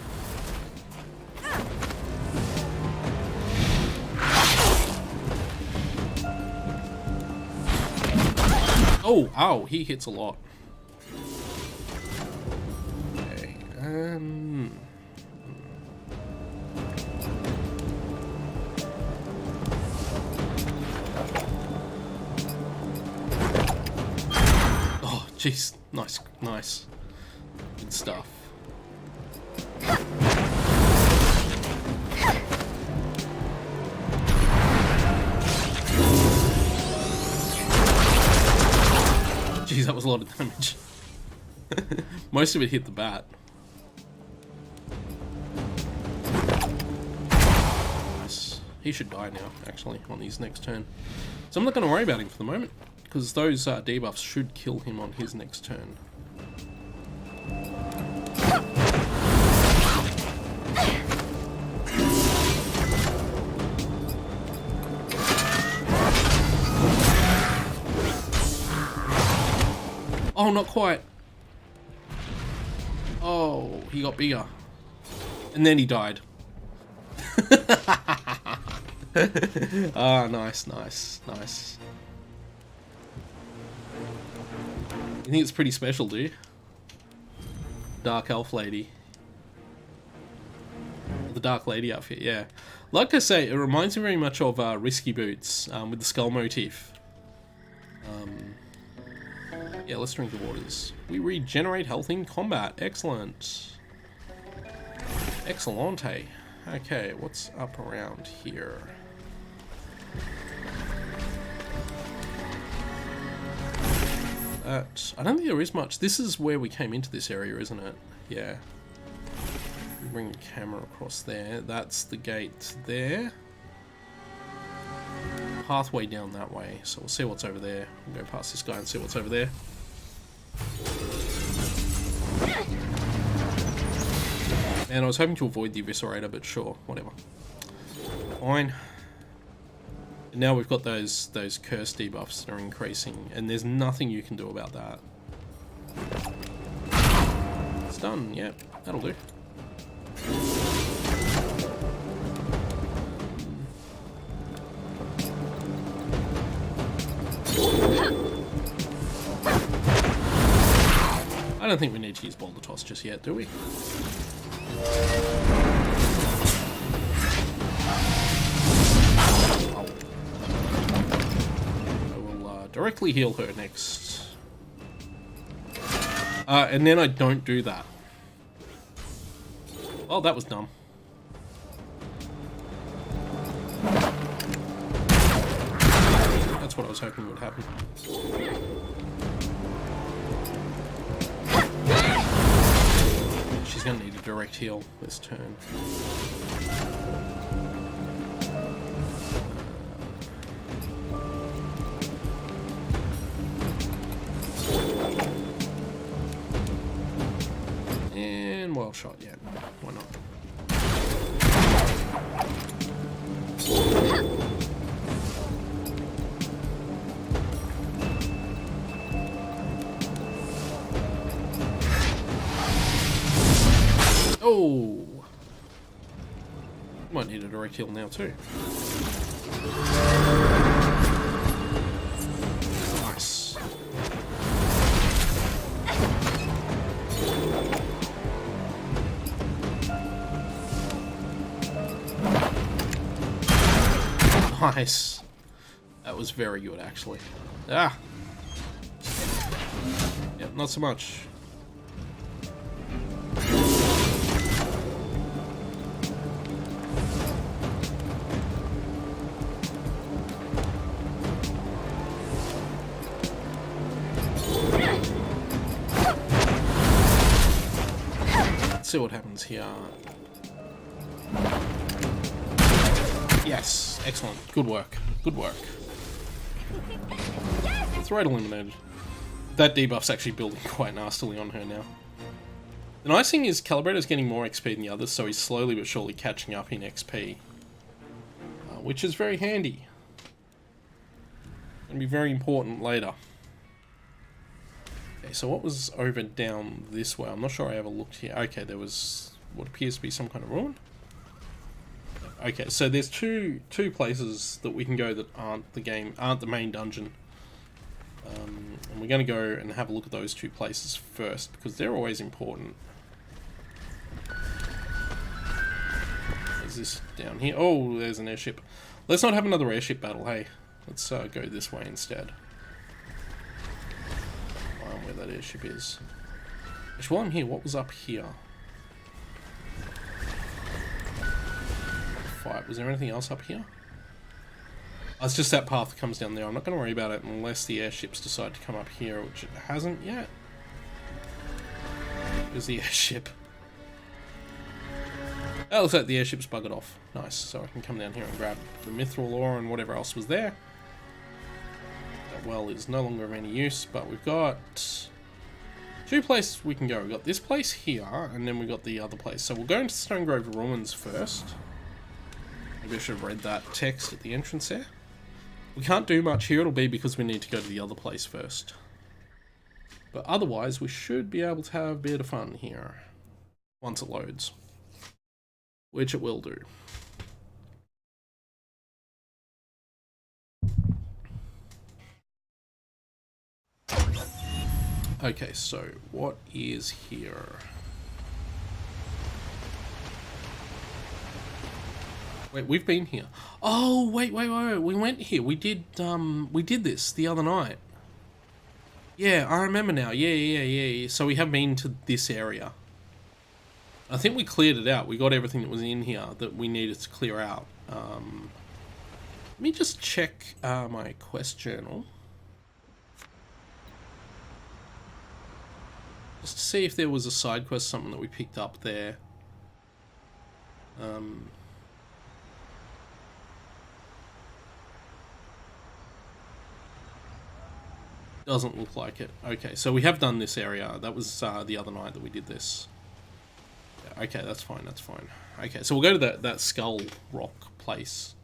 Oh, ow, he hits a lot. Okay, oh, jeez, nice, nice. Good stuff. Jeez, that was a lot of damage. Most of it hit the bat. Nice. He should die now, actually, on his next turn. So I'm not going to worry about him for the moment, because those debuffs should kill him on his next turn. Oh, not quite. Oh, he got bigger. And then he died. Ah, nice, nice, nice. You think it's pretty special, do you? Dark Elf Lady. The Dark Lady outfit, yeah. Like I say, it reminds me very much of Risky Boots with the skull motif. Yeah, let's drink the waters. We regenerate health in combat. Excellent. Excellente. Okay, what's up around here? I don't think there is much. This is where we came into this area, isn't it? Yeah. We bring the camera across there. That's the gate there. Pathway down that way. So we'll see what's over there. We'll go past this guy and see what's over there. And I was hoping to avoid the Eviscerator, but sure, whatever. Fine. And now we've got those curse debuffs that are increasing, and there's nothing you can do about that. It's done, yep, that'll do. I don't think we need to use Boulder Toss just yet, do we? I will directly heal her next. And then I don't do that. Oh, that was dumb. That's what I was hoping would happen. She's going to need a direct heal this turn. And wild shot, yeah, why not? Oh! Might need a direct heal now too. Nice. Nice. That was very good, actually. Ah! Yep, not so much. Let's see what happens here. Yes, excellent. Good work. Good work. Threat eliminated. That debuff's actually building quite nastily on her now. The nice thing is Calibrator's getting more XP than the others, so he's slowly but surely catching up in XP. Which is very handy. Gonna be very important later. Okay, so what was over down this way? I'm not sure I ever looked here. Okay, there was what appears to be some kind of ruin. Okay, so there's two places that we can go that aren't the main dungeon. And we're going to go and have a look at those two places first, because they're always important. Is this down here? Oh, there's an airship. Let's not have another airship battle, hey. Let's go this way instead. Where that airship is. Actually, while I'm here, what was up here? Fight. Was there anything else up here? Oh, it's just that path that comes down there. I'm not going to worry about it unless the airships decide to come up here, which it hasn't yet. There's the airship. Oh, looks like the airship's buggered off. Nice. So I can come down here and grab the mithril ore and whatever else was there. That well is no longer of any use, but we've got two places we can go. We've got this place here, and then we've got the other place. So we'll go into Stonegrove Ruins first. Maybe I should have read that text at the entrance there. We can't do much here, it'll be because we need to go to the other place first. But otherwise, we should be able to have a bit of fun here. Once it loads. Which it will do. Okay, so what is here? Wait, we've been here. Oh, wait. We went here. We did this the other night. Yeah, I remember now. Yeah. So we have been to this area. I think we cleared it out. We got everything that was in here that we needed to clear out. Let me just check my quest journal. Just to see if there was a side quest, something that we picked up there. Doesn't look like it. Okay, so we have done this area. That was the other night that we did this. Okay, that's fine, that's fine. Okay, so we'll go to that skull rock place.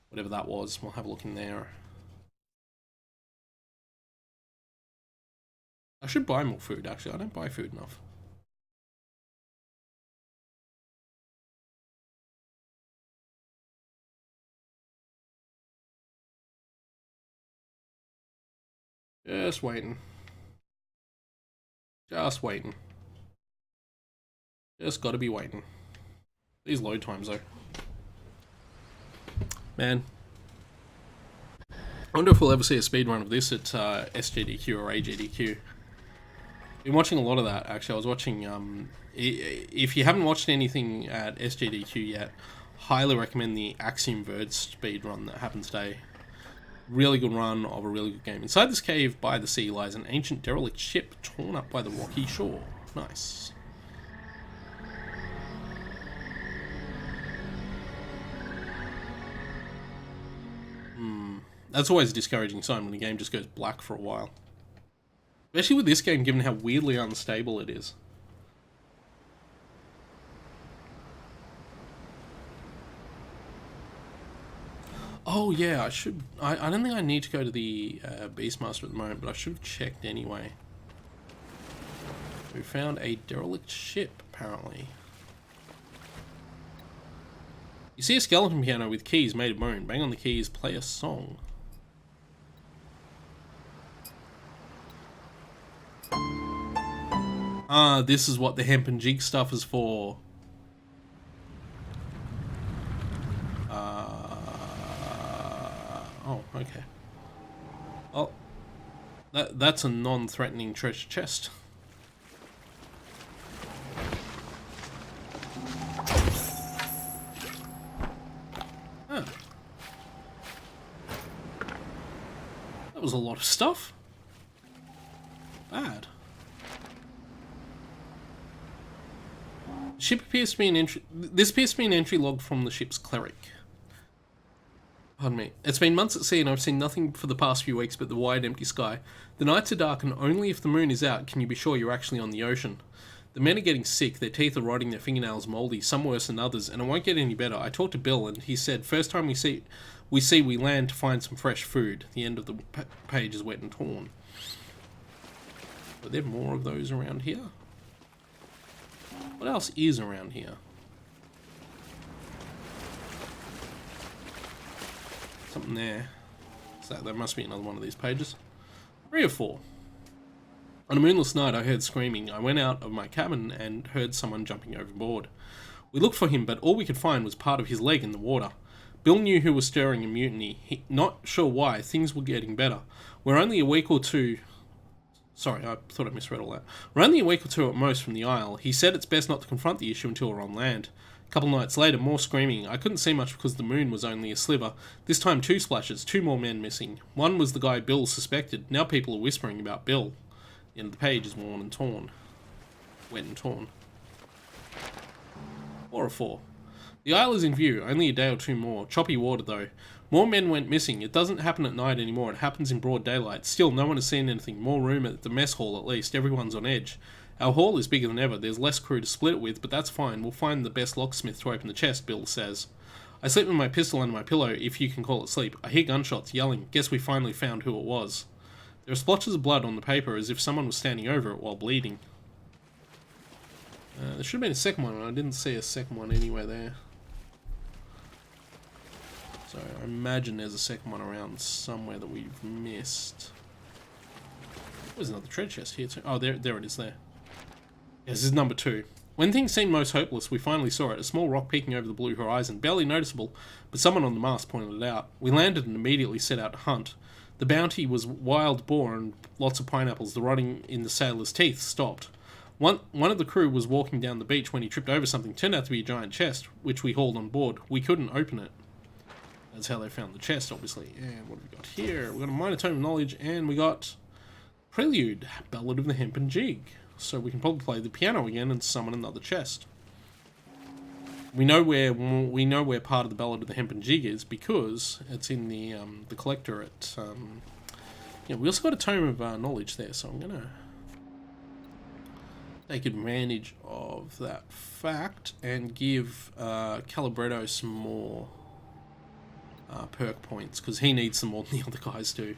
Whatever that was. We'll have a look in there. I should buy more food, actually. I don't buy food enough. Just waiting. Just waiting. Just gotta be waiting. These load times, though. Man. I wonder if we'll ever see a speedrun of this at SGDQ or AGDQ. Been watching a lot of that, actually. I was watching, if you haven't watched anything at SGDQ yet, highly recommend the Axiom Verge speedrun that happened today. Really good run of a really good game. Inside this cave by the sea lies an ancient derelict ship torn up by the rocky shore. Nice. That's always a discouraging sign when the game just goes black for a while. Especially with this game, given how weirdly unstable it is. Oh yeah, I don't think I need to go to the Beastmaster at the moment, but I should have checked anyway. We found a derelict ship, apparently. You see a skeleton piano with keys made of bone. Bang on the keys, play a song. Ah, this is what the hemp and jig stuff is for. Oh, okay. Oh, that's a non-threatening treasure chest. Huh. That was a lot of stuff. Bad. Ship appears to be an entry. This appears to be an entry log from the ship's cleric. Pardon me. It's been months at sea and I've seen nothing for the past few weeks but the wide empty sky. The nights are dark and only if the moon is out can you be sure you're actually on the ocean. The men are getting sick, their teeth are rotting, their fingernails mouldy, some worse than others, and it won't get any better. I talked to Bill and he said, first time we land to find some fresh food. The end of the page is wet and torn. Are there more of those around here? What else is around here? Something there. So that must be another one of these pages. 3 or 4. On a moonless night, I heard screaming. I went out of my cabin and heard someone jumping overboard. We looked for him, but all we could find was part of his leg in the water. Bill knew who was stirring a mutiny. Not sure why. Things were getting better. We're only a week or two... Sorry, I thought I misread all that. We're only a week or two at most from the Isle. He said it's best not to confront the issue until we're on land. A couple nights later, more screaming. I couldn't see much because the moon was only a sliver. This time 2 splashes, 2 more men missing. One was the guy Bill suspected. Now people are whispering about Bill. The end of the page is worn and torn. Wet and torn. 4 or 4. The Isle is in view, only a day or 2 more. Choppy water though. More men went missing. It doesn't happen at night anymore, it happens in broad daylight. Still, no one has seen anything. More room at the mess hall at least. Everyone's on edge. Our hall is bigger than ever. There's less crew to split it with, but that's fine. We'll find the best locksmith to open the chest, Bill says. I sleep with my pistol under my pillow, if you can call it sleep. I hear gunshots, yelling. Guess we finally found who it was. There are splotches of blood on the paper as if someone was standing over it while bleeding. There should have been a second one, and I didn't see a second one anywhere there. So I imagine there's a second one around somewhere that we've missed. There's another treasure chest here too. Oh, there it is there. Yes, this is number 2. When things seemed most hopeless, we finally saw it. A small rock peeking over the blue horizon. Barely noticeable, but someone on the mast pointed it out. We landed and immediately set out to hunt. The bounty was wild boar and lots of pineapples. The rotting in the sailor's teeth stopped. One of the crew was walking down the beach when he tripped over something. Turned out to be a giant chest, which we hauled on board. We couldn't open it. That's how they found the chest, obviously. And what have we got here? We got a minor tome of knowledge, and we got Prelude, Ballad of the Hempen Jig. So we can probably play the piano again and summon another chest. We know where part of the Ballad of the Hempen Jig is because it's in the collector at. Yeah, we also got a tome of knowledge there, so I'm gonna take advantage of that fact and give Calibretto some more perk points because he needs some more than the other guys do.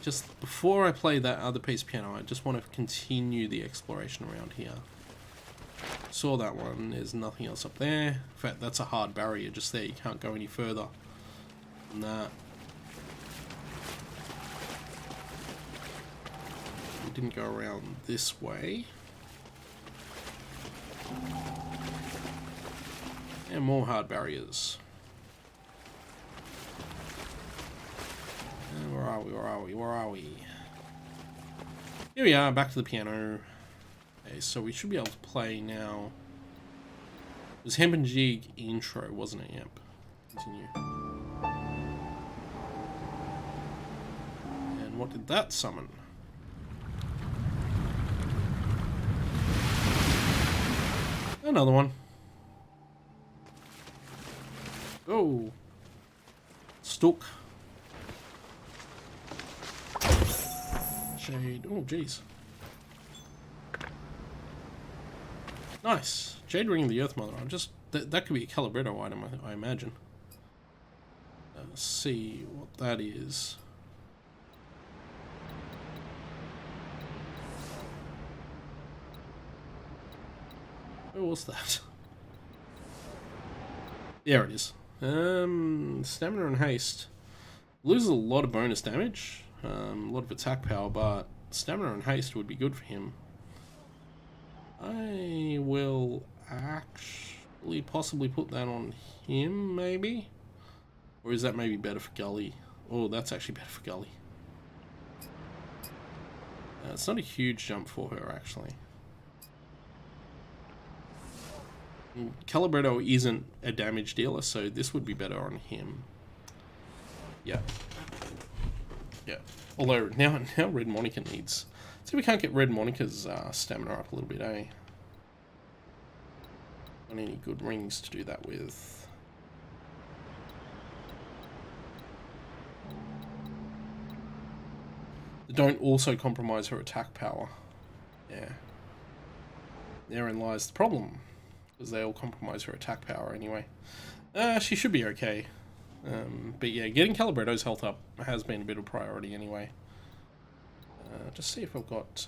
Just before I play that other piece of piano, I just want to continue the exploration around here. Saw that one, there's nothing else up there. In fact, that's a hard barrier just there, you can't go any further than that. We didn't go around this way. And more hard barriers. And where are we? Here we are, back to the piano. Okay, so we should be able to play now. It was Hempen Jig intro, wasn't it? Yep. Continue. And what did that summon? Another one. Oh. Stuck. Jade. Oh, jeez. Nice. Jade Ring of the Earth Mother. I'm just... That could be a Calibretto item, I imagine. Let's see what that is. Where was that? There it is. Stamina and haste. Loses a lot of bonus damage. A lot of attack power, but stamina and haste would be good for him. I will actually possibly put that on him, maybe? Or is that maybe better for Gully? Oh, that's actually better for Gully. It's not a huge jump for her, actually. Calibretto isn't a damage dealer, so this would be better on him. Yeah. Yeah. Although, now Red Monica needs... See, we can't get Red Monica's stamina up a little bit, eh? Not any good rings to do that with. Don't also compromise her attack power. Yeah. Therein lies the problem. Because they all compromise her attack power anyway. She should be okay. But yeah, getting Calibretto's health up has been a bit of a priority anyway. Just see if I've got...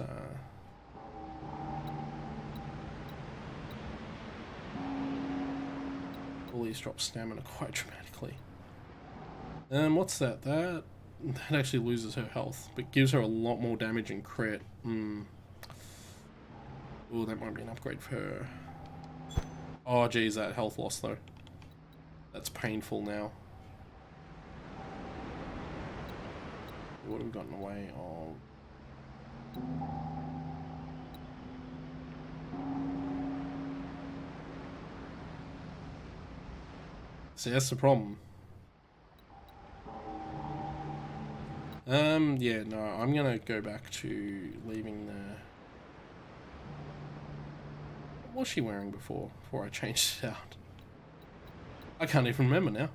all these drop stamina quite dramatically. What's that? That actually loses her health, but gives her a lot more damage and crit. Oh, that might be an upgrade for her. Oh, geez, that health loss, though. That's painful now. What have we got in the way of... See, that's the problem. Yeah, no, I'm gonna go back to leaving the... What was she wearing before I changed it out? I can't even remember now.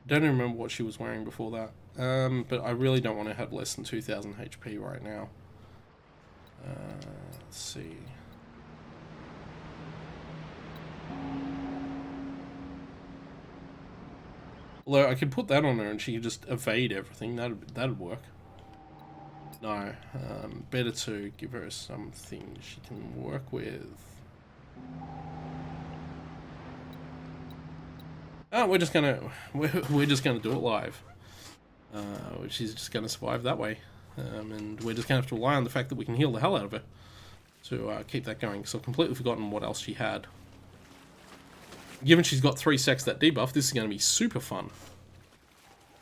Don't even remember what she was wearing before that. But I really don't want to have less than 2000 HP right now. Let's see. Although I could put that on her and she could just evade everything. That'd work. No. Better to give her something she can work with. Oh, we're just gonna do it live. She's just gonna survive that way, and we're just gonna have to rely on the fact that we can heal the hell out of her to keep that going. So I've completely forgotten what else she had. Given she's got 3 secs that debuff, this is gonna be super fun.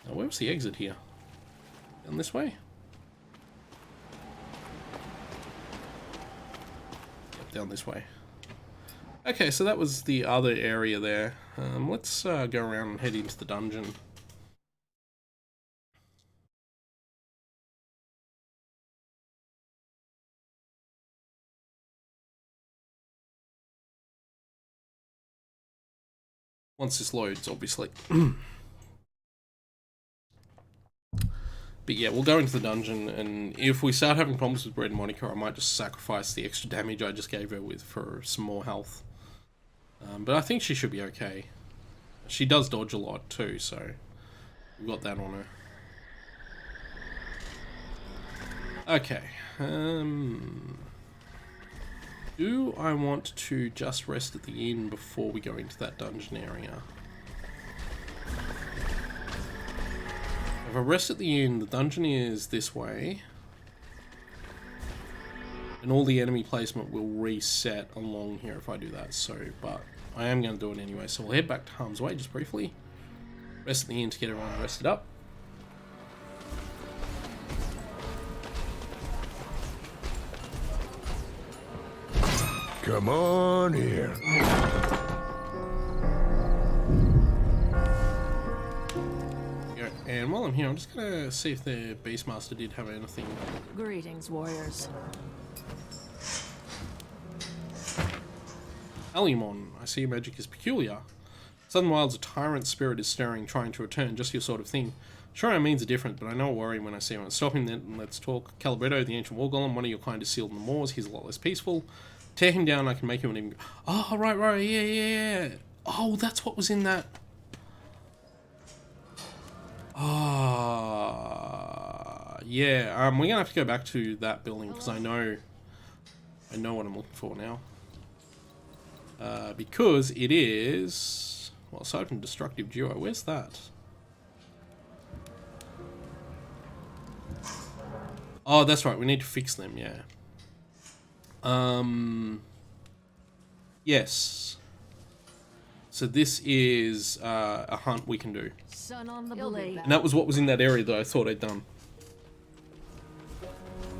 Now, where was the exit here? Down this way? Yep, down this way. Okay, so that was the other area there. Let's go around and head into the dungeon. Once this loads, obviously. But yeah, we'll go into the dungeon, and if we start having problems with Red Monica, I might just sacrifice the extra damage I just gave her with for some more health. But I think she should be okay. She does dodge a lot too, so we've got that on her. Okay. Do I want to just rest at the inn before we go into that dungeon area? If I rest at the inn, the dungeon is this way. And all the enemy placement will reset along here if I do that, so, but I am going to do it anyway. So we'll head back to Harm's Way just briefly. Rest at the inn to get everyone rested up. Come on here. Yeah, and while I'm here, I'm just going to see if the Beastmaster did have anything. Greetings, warriors. Alimon, I see your magic is peculiar. Southern Wilds, a tyrant spirit is stirring, trying to return, just your sort of thing. Sure, our means are different, but I know a worry when I see one. Stop him then, and let's talk. Calibretto, the ancient war golem, one of your kind is sealed in the moors. He's a lot less peaceful. Tear him down, I can make him an even... Oh, right, yeah. Oh, that's what was in that. Yeah, we're gonna have to go back to that building, because I know what I'm looking for now. Because it is... Well, aside from Destructive Duo, where's that? Oh, that's right, we need to fix them, yeah. Yes. So this is a hunt we can do. Sun on the blade. And that was what was in that area that I thought I'd done.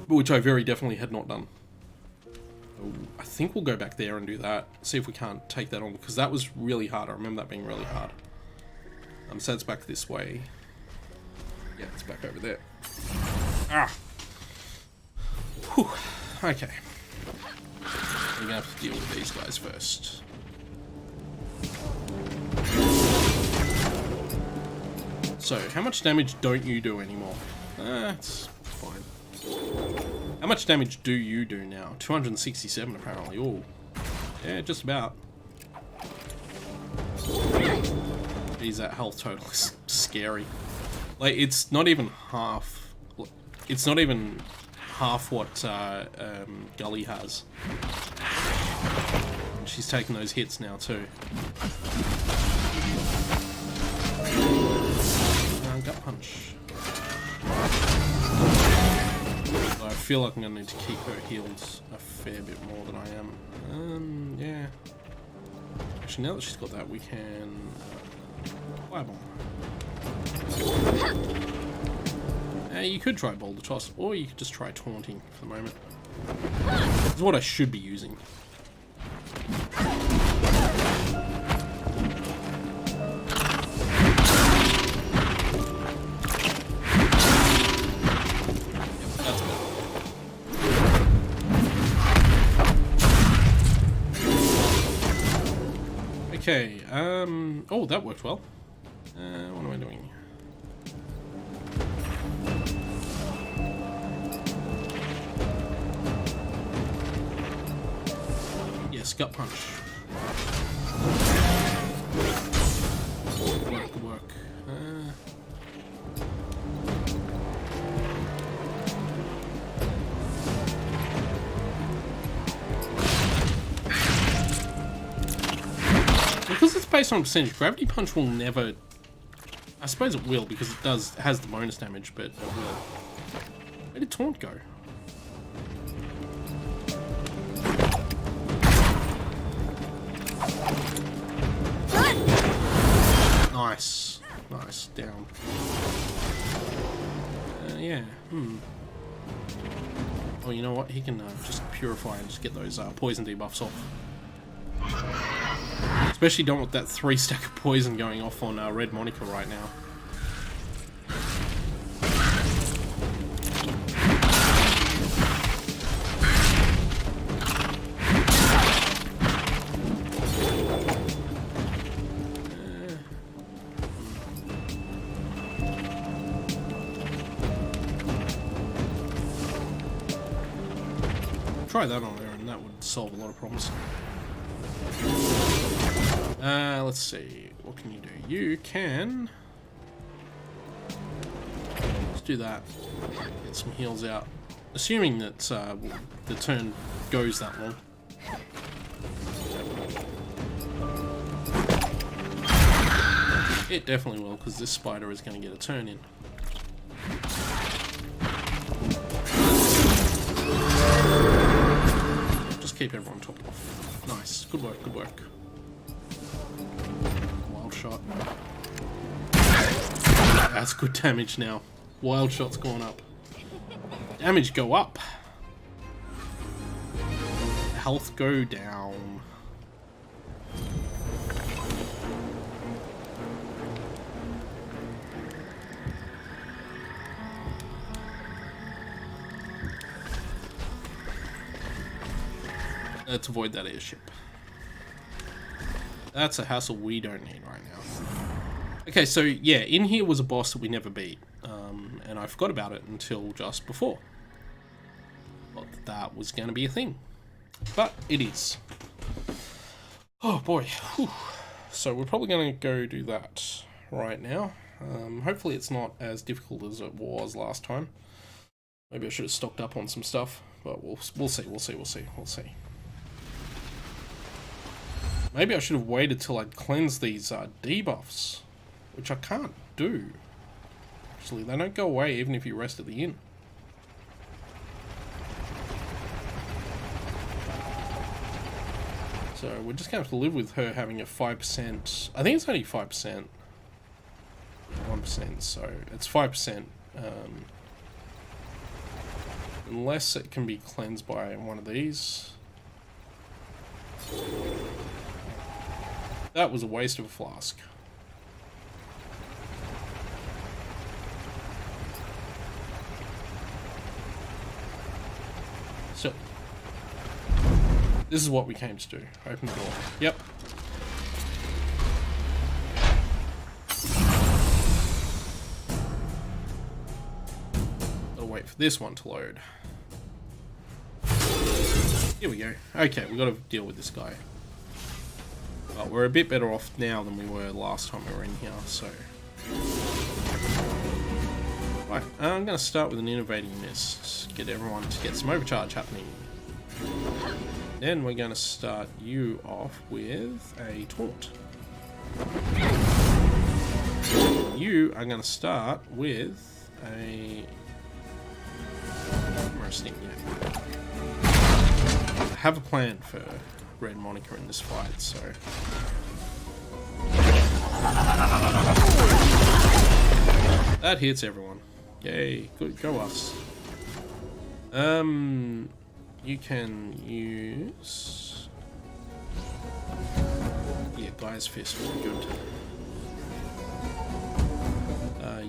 Which I very definitely had not done. So I think we'll go back there and do that. See if we can't take that on, because that was really hard. I remember that being really hard. So it's back this way. Yeah, it's back over there. Ah! Whew. Okay. We're gonna have to deal with these guys first. So, how much damage don't you do anymore? It's fine. How much damage do you do now? 267 apparently. Oh, yeah, just about. Geez, that health total is scary. Like, it's not even half. It's not even half what Gully has. She's taking those hits now too. Gut punch. I feel like I'm gonna need to keep her healed a fair bit more than I am. Yeah. Actually, now that she's got that, we can firebomb. You could try Boulder Toss, or you could just try Taunting for the moment. This is what I should be using. Okay, oh, that worked well. What am I doing? Yes, gut punch. Good work. Because it's based on percentage, Gravity Punch will never... I suppose it will, because it has the bonus damage, but it will. Where did Taunt go? Nice. Nice. Down. Yeah. Oh, you know what? He can just purify and just get those poison debuffs off. Especially don't want that 3 stack of poison going off on Red Monica right now. Try that on there and that would solve a lot of problems. Let's see. What can you do? You can... Let's do that. Get some heals out. Assuming that the turn goes that long. It definitely will, because this spider is going to get a turn in. Just keep everyone topped off. Nice. Good work, good work. Wild shot. That's good damage now. Wild shot's gone up. Damage go up. Health go down. Let's avoid that airship. That's a hassle we don't need right now. Okay, so yeah, in here was a boss that we never beat. And I forgot about it until just before. Thought that was going to be a thing. But it is. Oh boy. Whew. So we're probably going to go do that right now. Hopefully it's not as difficult as it was last time. Maybe I should have stocked up on some stuff. But we'll see. Maybe I should have waited till I'd cleansed these debuffs, which I can't do. Actually, they don't go away even if you rest at the inn. So we're just going to have to live with her having a 5%. I think it's only 5%. 1%, so it's 5%. Unless it can be cleansed by one of these. That was a waste of a flask. So, this is what we came to do. Open the door. Yep. Gotta wait for this one to load. Here we go. Okay, we gotta deal with this guy. Well, we're a bit better off now than we were last time we were in here, so... Right, I'm gonna start with an innovating miss. Get everyone to get some overcharge happening. Then we're gonna start you off with a taunt. You are gonna start with a... roasting, yeah. I have a plan for Red Monica in this fight, so... That hits everyone. Yay, good, go us. You can use... Yeah, Guy's Fist would be good.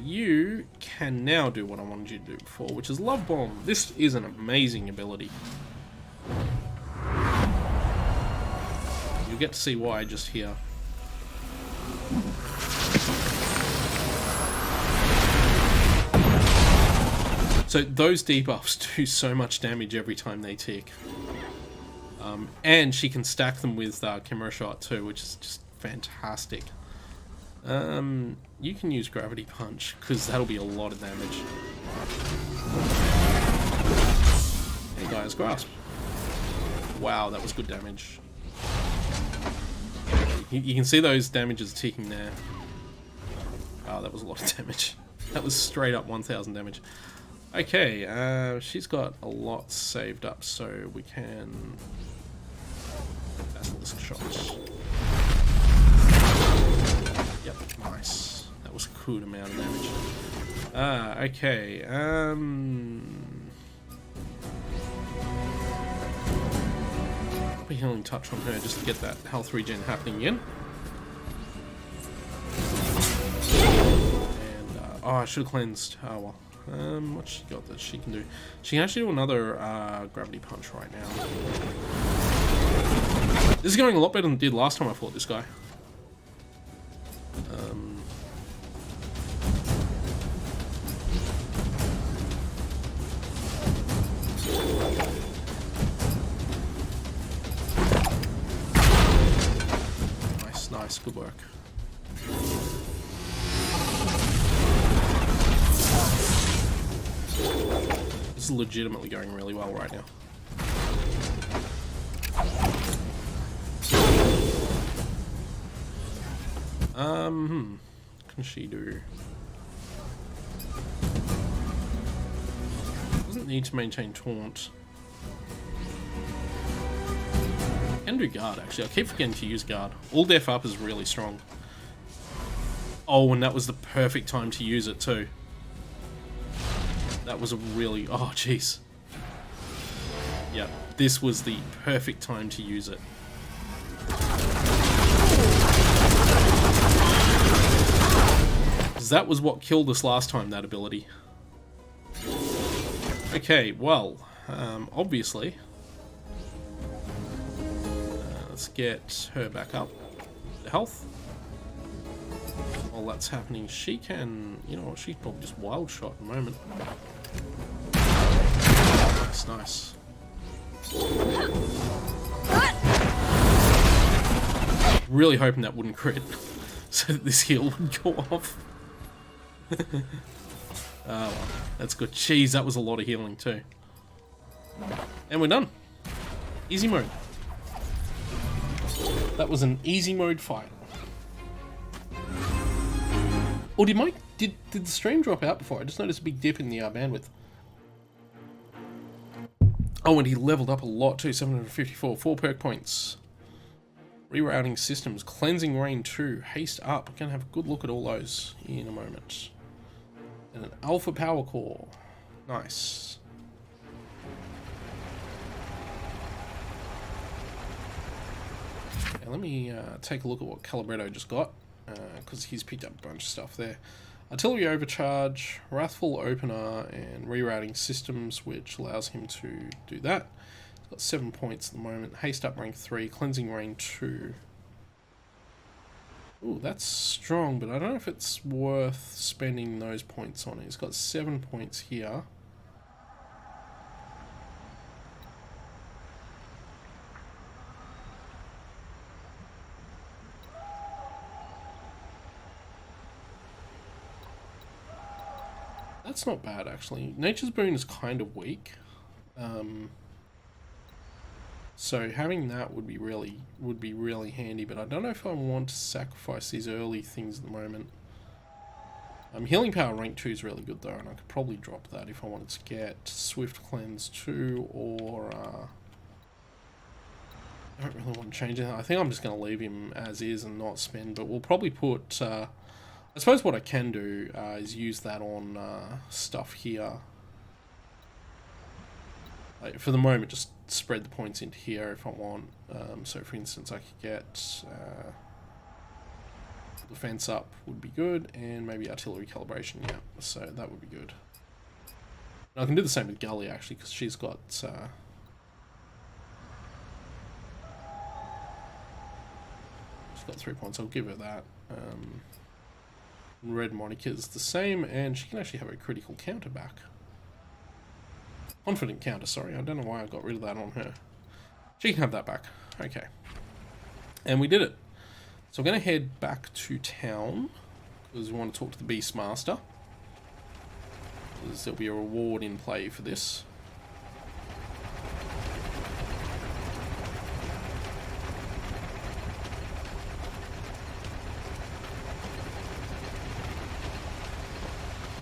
You can now do what I wanted you to do before, which is Love Bomb. This is an amazing ability. You'll get to see why just here. So those debuffs do so much damage every time they tick. And she can stack them with Chimera Shot too, which is just fantastic. You can use Gravity Punch, because that'll be a lot of damage. Hey guys, Grasp. Wow, that was good damage. You can see those damages ticking there. Wow, that was a lot of damage. That was straight up 1000 damage. Okay, she's got a lot saved up, so we can... Basilisk shots. Yep, nice. That was a good amount of damage. Okay, a healing touch on her just to get that health regen happening again. And, oh, I should have cleansed. Oh well. What's she got that she can do? She can actually do another gravity punch right now. This is going a lot better than it did last time I fought this guy. Nice, good work. This is legitimately going really well right now. What can she do? Doesn't need to maintain taunt. Can do guard, actually. I keep forgetting to use guard. All def up is really strong. Oh, and that was the perfect time to use it too. That was a really... Oh, jeez. Yeah, this was the perfect time to use it. Because that was what killed us last time, that ability. Okay, well, obviously... let's get her back up to health. While that's happening, she can... You know what, she's probably just wild shot at the moment. Nice, nice. Really hoping that wouldn't crit, so that this heal would go off. Oh well, that's good. Jeez, that was a lot of healing too. And we're done. Easy mode. That was an easy mode fight. Or did the stream drop out before? I just noticed a big dip in the bandwidth. Oh, and he leveled up a lot too, 754, 4 perk points. Rerouting systems, cleansing rain 2, haste up. We're gonna have a good look at all those in a moment. And an alpha power core. Nice. Now let me take a look at what Calibretto just got, because he's picked up a bunch of stuff there. Artillery overcharge, wrathful opener, and rerouting systems, which allows him to do that. He's got 7 points at the moment. Haste up rank 3, cleansing rain 2. Ooh, that's strong, but I don't know if it's worth spending those points on it. He's got 7 points here. That's not bad, actually. Nature's Boon is kind of weak. So having that would be really handy, but I don't know if I want to sacrifice these early things at the moment. Healing Power rank 2 is really good though, and I could probably drop that if I wanted to get Swift Cleanse 2, or I don't really want to change anything. I think I'm just going to leave him as is and not spend, but we'll probably put... I suppose what I can do is use that on stuff here. Like, for the moment, just spread the points into here if I want. So for instance, I could get defense up would be good, and maybe artillery calibration, yeah, so that would be good. And I can do the same with Gully actually, because she's got she's got 3 points. I'll give her that. Red Monica's the same, and she can actually have a critical counter back. Confident counter, sorry. I don't know why I got rid of that on her. She can have that back. Okay. And we did it. So we're going to head back to town, because we want to talk to the Beastmaster. Because there'll be a reward in play for this.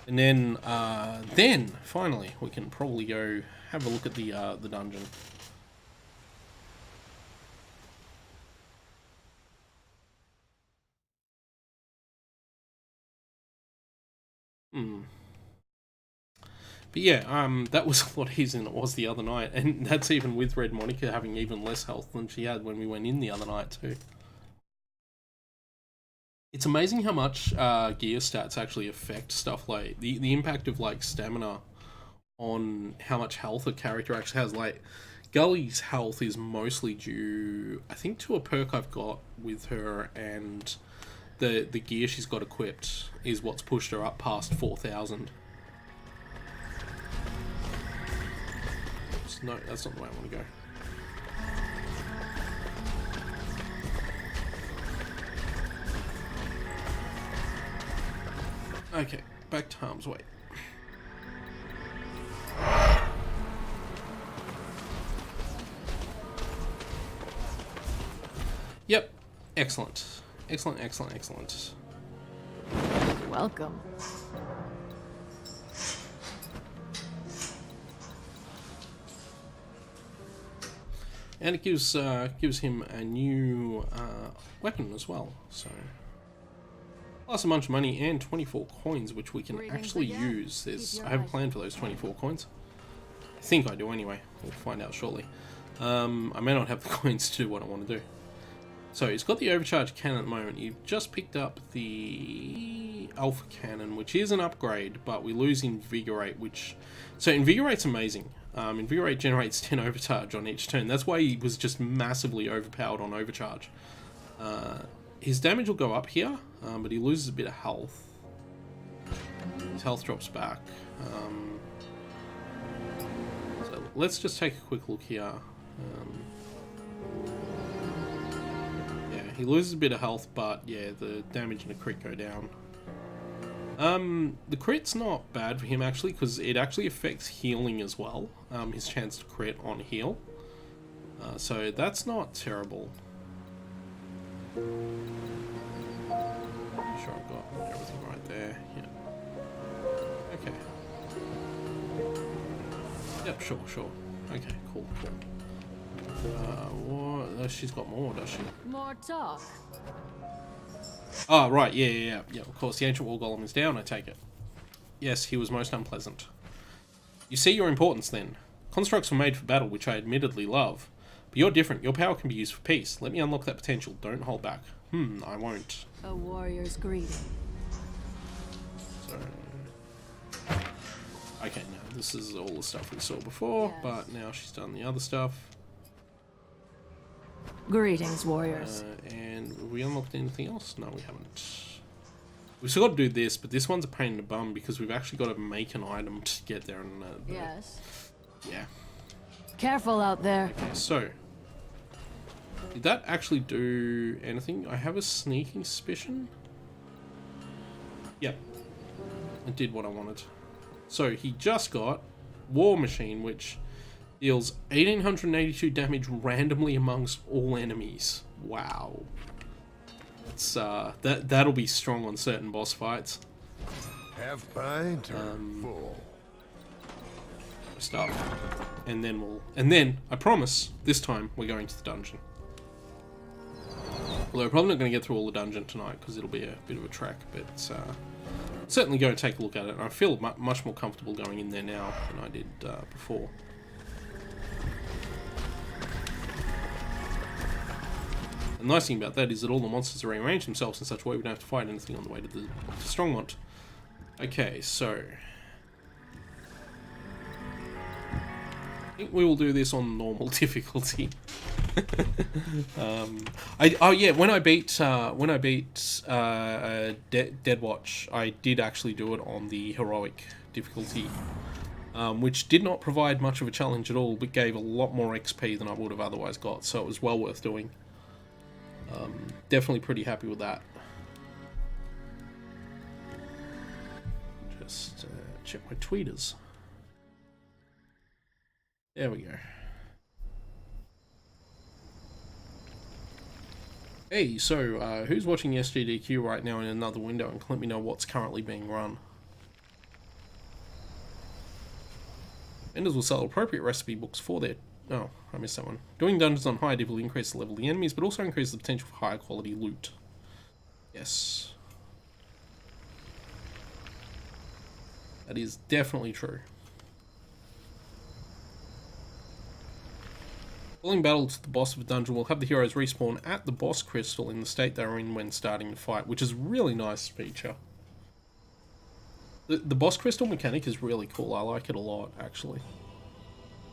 And then finally we can probably go have a look at the dungeon. But yeah, that was a lot easier than it was the other night, and that's even with Red Monica having even less health than she had when we went in the other night too. It's amazing how much gear stats actually affect stuff like the impact of like stamina on how much health a character actually has. Like Gully's health is mostly due, I think, to a perk I've got with her, and the gear she's got equipped is what's pushed her up past 4,000. No, that's not the way I want to go. Okay, back to harm's way. Yep, excellent. Excellent, excellent, excellent. Welcome. And it gives him a new weapon as well, so... Plus a bunch of money and 24 coins, which we can actually use. I have a plan for those 24 coins. I think I do anyway. We'll find out shortly. I may not have the coins to do what I want to do. So he's got the overcharge cannon at the moment. You've just picked up the alpha cannon, which is an upgrade, but we lose Invigorate, which... So Invigorate's amazing. Invigorate generates 10 overcharge on each turn. That's why he was just massively overpowered on overcharge. His damage will go up here, but he loses a bit of health. His health drops back. So let's just take a quick look here. Yeah, he loses a bit of health, but yeah, the damage and the crit go down. The crit's not bad for him actually, because it actually affects healing as well. His chance to crit on heal. So that's not terrible. Sure, I've got everything right there. Yeah. Okay. Yep, sure. Okay, cool. What? She's got more, does she? More talk. Oh, right, yeah. Of course, the ancient war golem is down, I take it. Yes, he was most unpleasant. You see your importance, then. Constructs were made for battle, which I admittedly love. But you're different. Your power can be used for peace. Let me unlock that potential. Don't hold back. I won't. A warrior's greeting. So... Okay, now, this is all the stuff we saw before, Yes. but now she's done the other stuff. Greetings, warriors. And have we unlocked anything else? No, we haven't. We've still got to do this, but this one's a pain in the bum because we've actually got to make an item to get there. And Yes. Yeah. Careful out there. Okay, so... Did that actually do anything? I have a sneaking suspicion. Yep. It did what I wanted. So he just got War Machine, which deals 1882 damage randomly amongst all enemies. Wow. It's that'll be strong on certain boss fights. Have pint or full? Stuff. And then I promise this time we're going to the dungeon. Although we're probably not going to get through all the dungeon tonight because it'll be a bit of a trek, but certainly go and take a look at it. And I feel much more comfortable going in there now than I did before. The nice thing about that is that all the monsters are rearranged themselves in such a way we don't have to fight anything on the way to the Strongmont. Okay, so... I think we will do this on normal difficulty. When I beat Deadwatch, I did actually do it on the heroic difficulty, which did not provide much of a challenge at all, but gave a lot more XP than I would have otherwise got, so it was well worth doing. Definitely pretty happy with that. Just check my tweeters. There we go. Hey, so who's watching SGDQ right now in another window and can let me know what's currently being run? Vendors will sell appropriate recipe books for their... Oh, I missed that one. Doing dungeons on high div will increase the level of the enemies, but also increase the potential for higher quality loot. Yes. That is definitely true. Following battle to the boss of a dungeon will have the heroes respawn at the boss crystal in the state they were in when starting the fight, which is a really nice feature. The boss crystal mechanic is really cool. I like it a lot, actually.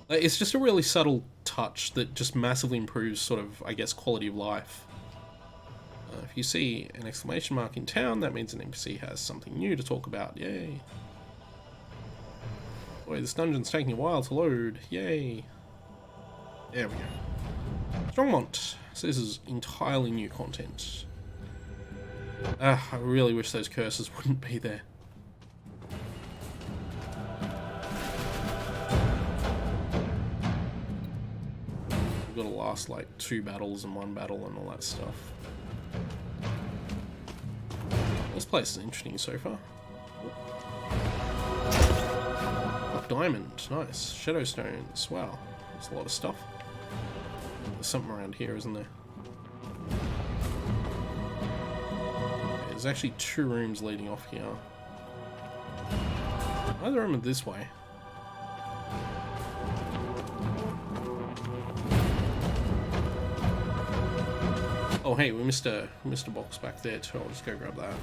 It's just a really subtle touch that just massively improves sort of, I guess, quality of life. If you see an exclamation mark in town, that means an NPC has something new to talk about. Yay. Boy, this dungeon's taking a while to load. Yay. There we go. Strongmont. So this is entirely new content. I really wish those curses wouldn't be there. We've got to last like 2 battles and 1 battle and all that stuff. This place is interesting so far. Oh, diamond. Nice. Shadow stones. Wow. There's a lot of stuff. There's something around here, isn't there? There's actually 2 rooms leading off here. Either room are this way. Oh hey, we missed a box back there too. I'll just go grab that.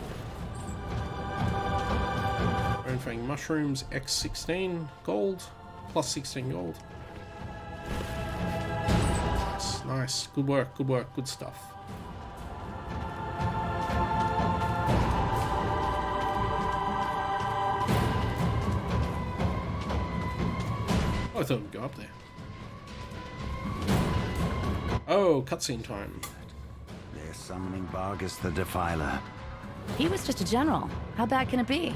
Fang mushrooms, X16 gold, plus 16 gold. Nice. Good work, good stuff. Oh, I thought we'd go up there. Oh, cutscene time. They're summoning Vargas the Defiler. He was just a general. How bad can it be?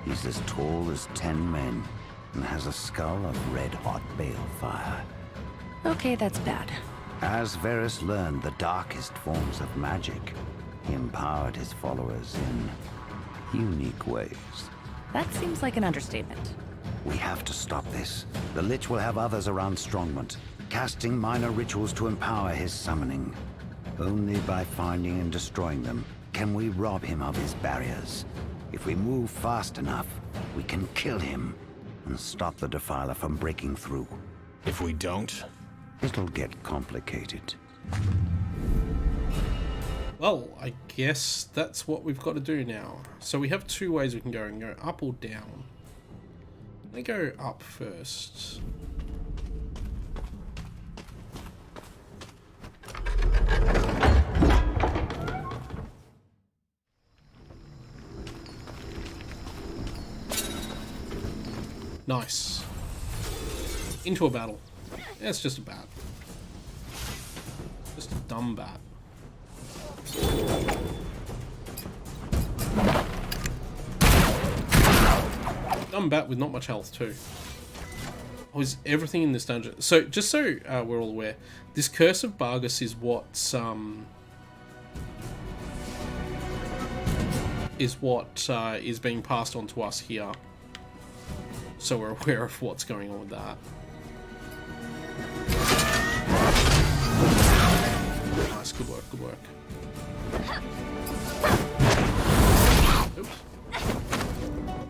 He's as tall as 10 men and has a skull of red-hot balefire. Okay, that's bad. As Varys learned the darkest forms of magic, he empowered his followers in unique ways. That seems like an understatement. We have to stop this. The Lich will have others around Strongmont, casting minor rituals to empower his summoning. Only by finding and destroying them can we rob him of his barriers. If we move fast enough, we can kill him and stop the Defiler from breaking through. If we don't? It'll get complicated. Well, I guess that's what we've got to do now. So we have two ways we can go. We can go up or down. Let me go up first. Nice. Into a battle. Yeah, it's just a bat. Just a dumb bat. Dumb bat with not much health too. Oh, is everything in this dungeon? So, just so we're all aware, this Curse of Bargus is what's is being passed on to us here. So we're aware of what's going on with that. Nice, good work, good work. Oops.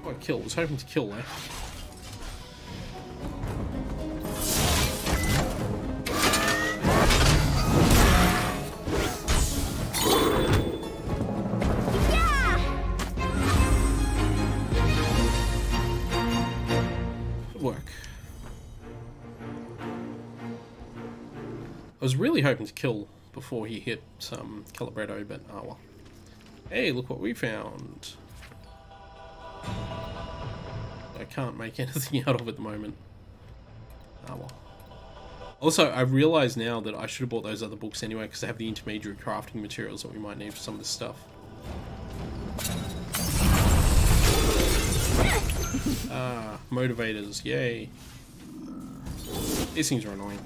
Oh, kill. I was hoping to kill there. Good work. I was really hoping to kill before he hit Calibretto, but oh well. Hey, look what we found. I can't make anything out of it at the moment. Oh well. Also, I realise now that I should have bought those other books anyway, because they have the intermediary crafting materials that we might need for some of this stuff. Ah, motivators, yay. These things are annoying.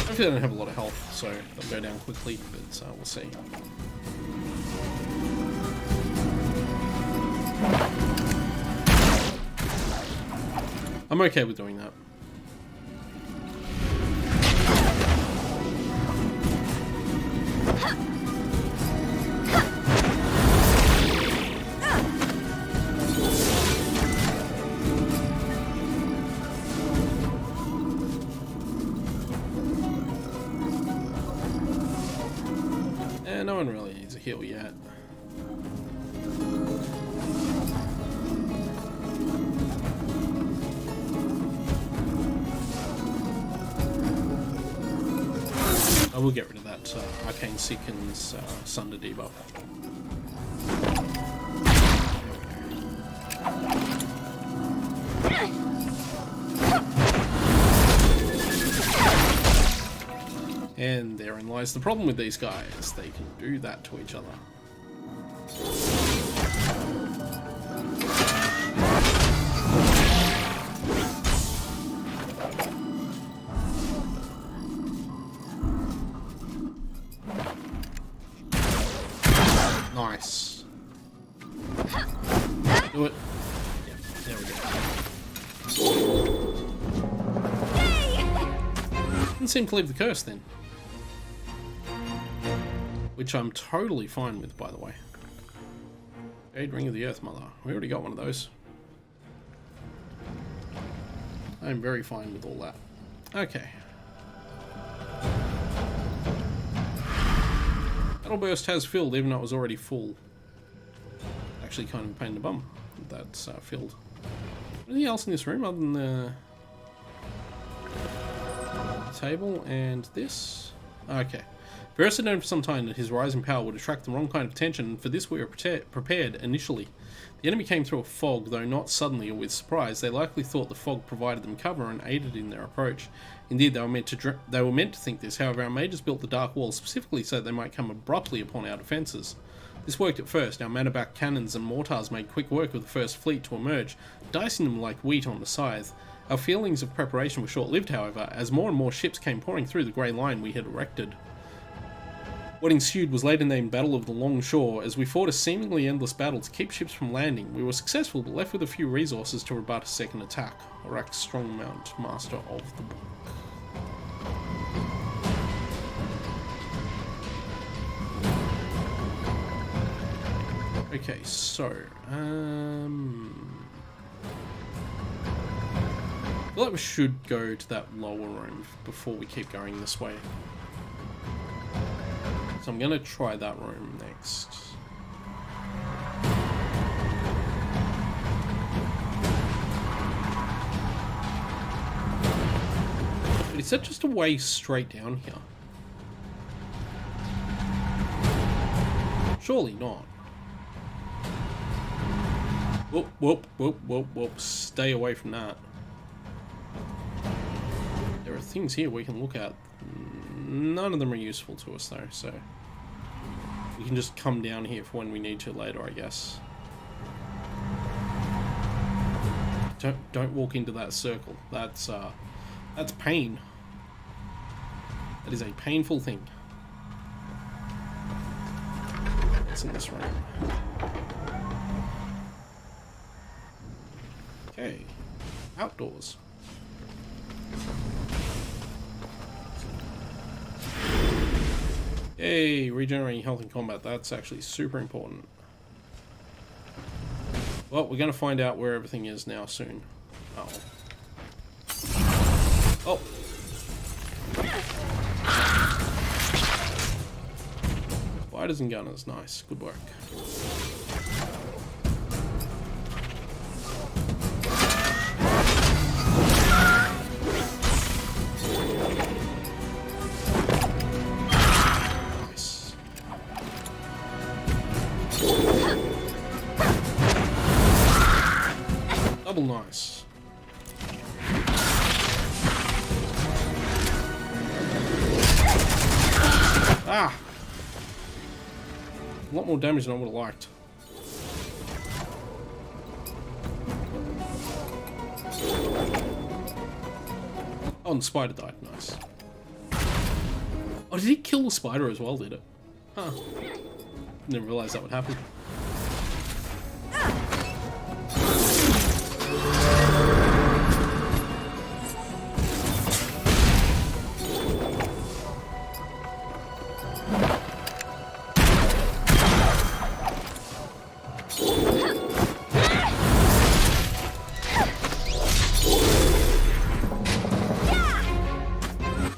Hopefully I don't have a lot of health, so they'll go down quickly, but we'll see. I'm okay with doing that. No one really needs a heal yet. I will get rid of that Arcane Seekin's Sunder debuff. And therein lies the problem with these guys. They can do that to each other. Nice. Do it. Yep, there we go. Didn't seem to leave the curse then. Which I'm totally fine with, by the way. Jade Ring of the Earth Mother. We already got one of those. I'm very fine with all that. Okay. Battle Burst has filled, even though it was already full. Actually kind of a pain in the bum that's filled. Anything else in this room other than the table and this? Okay. Varys had known for some time that his rising power would attract the wrong kind of attention, and for this we were prepared initially. The enemy came through a fog, though not suddenly or with surprise. They likely thought the fog provided them cover and aided in their approach. Indeed, they were meant to think this. However, our mages built the Dark Wall specifically so that they might come abruptly upon our defences. This worked at first. Our mana-backed cannons and mortars made quick work of the first fleet to emerge, dicing them like wheat on the scythe. Our feelings of preparation were short-lived, however, as more and more ships came pouring through the grey line we had erected. What ensued was later named Battle of the Long Shore. As we fought a seemingly endless battle to keep ships from landing, we were successful but left with a few resources to rebut a second attack. Arak Strongmount, Master of the Book. Okay, so, I feel like we should go to that lower room before we keep going this way. So I'm gonna try that room next. But is that just a way straight down here? Surely not. Whoop, whoop, whoop, whoop, whoop. Stay away from that. There are things here we can look at. None of them are useful to us though, so we can just come down here for when we need to later, I guess. Don't walk into that circle. That's pain. That is a painful thing. What's in this room? Okay, outdoors. Yay, regenerating health in combat. That's actually super important. Well, we're going to find out where everything is now soon. Oh. Oh. Spiders and gunners. Nice. Good work. Nice. Ah! A lot more damage than I would have liked. Oh, and the spider died. Nice. Oh, did he kill the spider as well, did it? Huh. Didn't realize that would happen.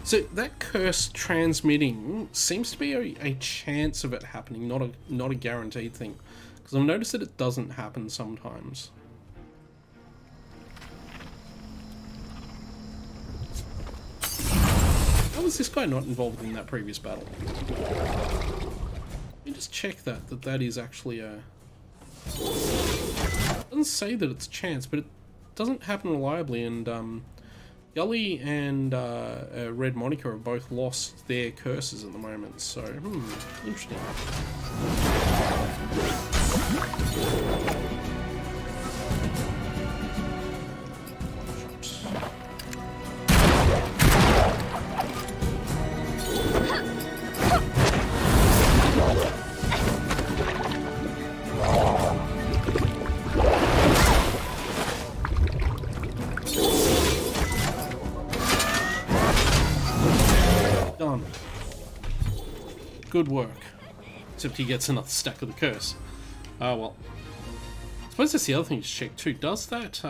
So that curse transmitting seems to be a chance of it happening, not a guaranteed thing. Because I've noticed that it doesn't happen sometimes. How was this guy not involved in that previous battle? Let me just check that is actually a... It doesn't say that it's chance, but it doesn't happen reliably, and Gully and Red Monica have both lost their curses at the moment, so, interesting. Done. Good work. Except he gets another stack of the curse. Oh well. I suppose that's the other thing to check too. Does that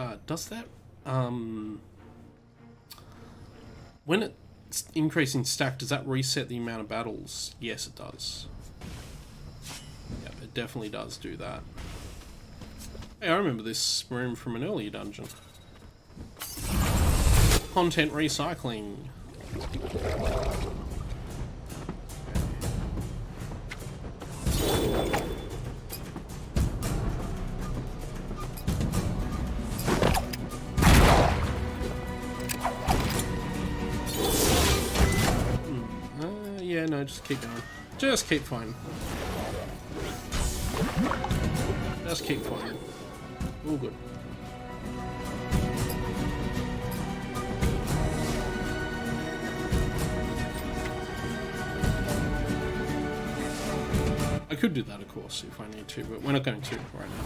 when it's increasing stack, does that reset the amount of battles? Yes, it does. Yep, it definitely does do that. Hey, I remember this room from an earlier dungeon. Content recycling. Yeah, no, just keep going. Just keep fighting. Just keep fighting. All good. could do that, of course, if I need to, but we're not going to right now.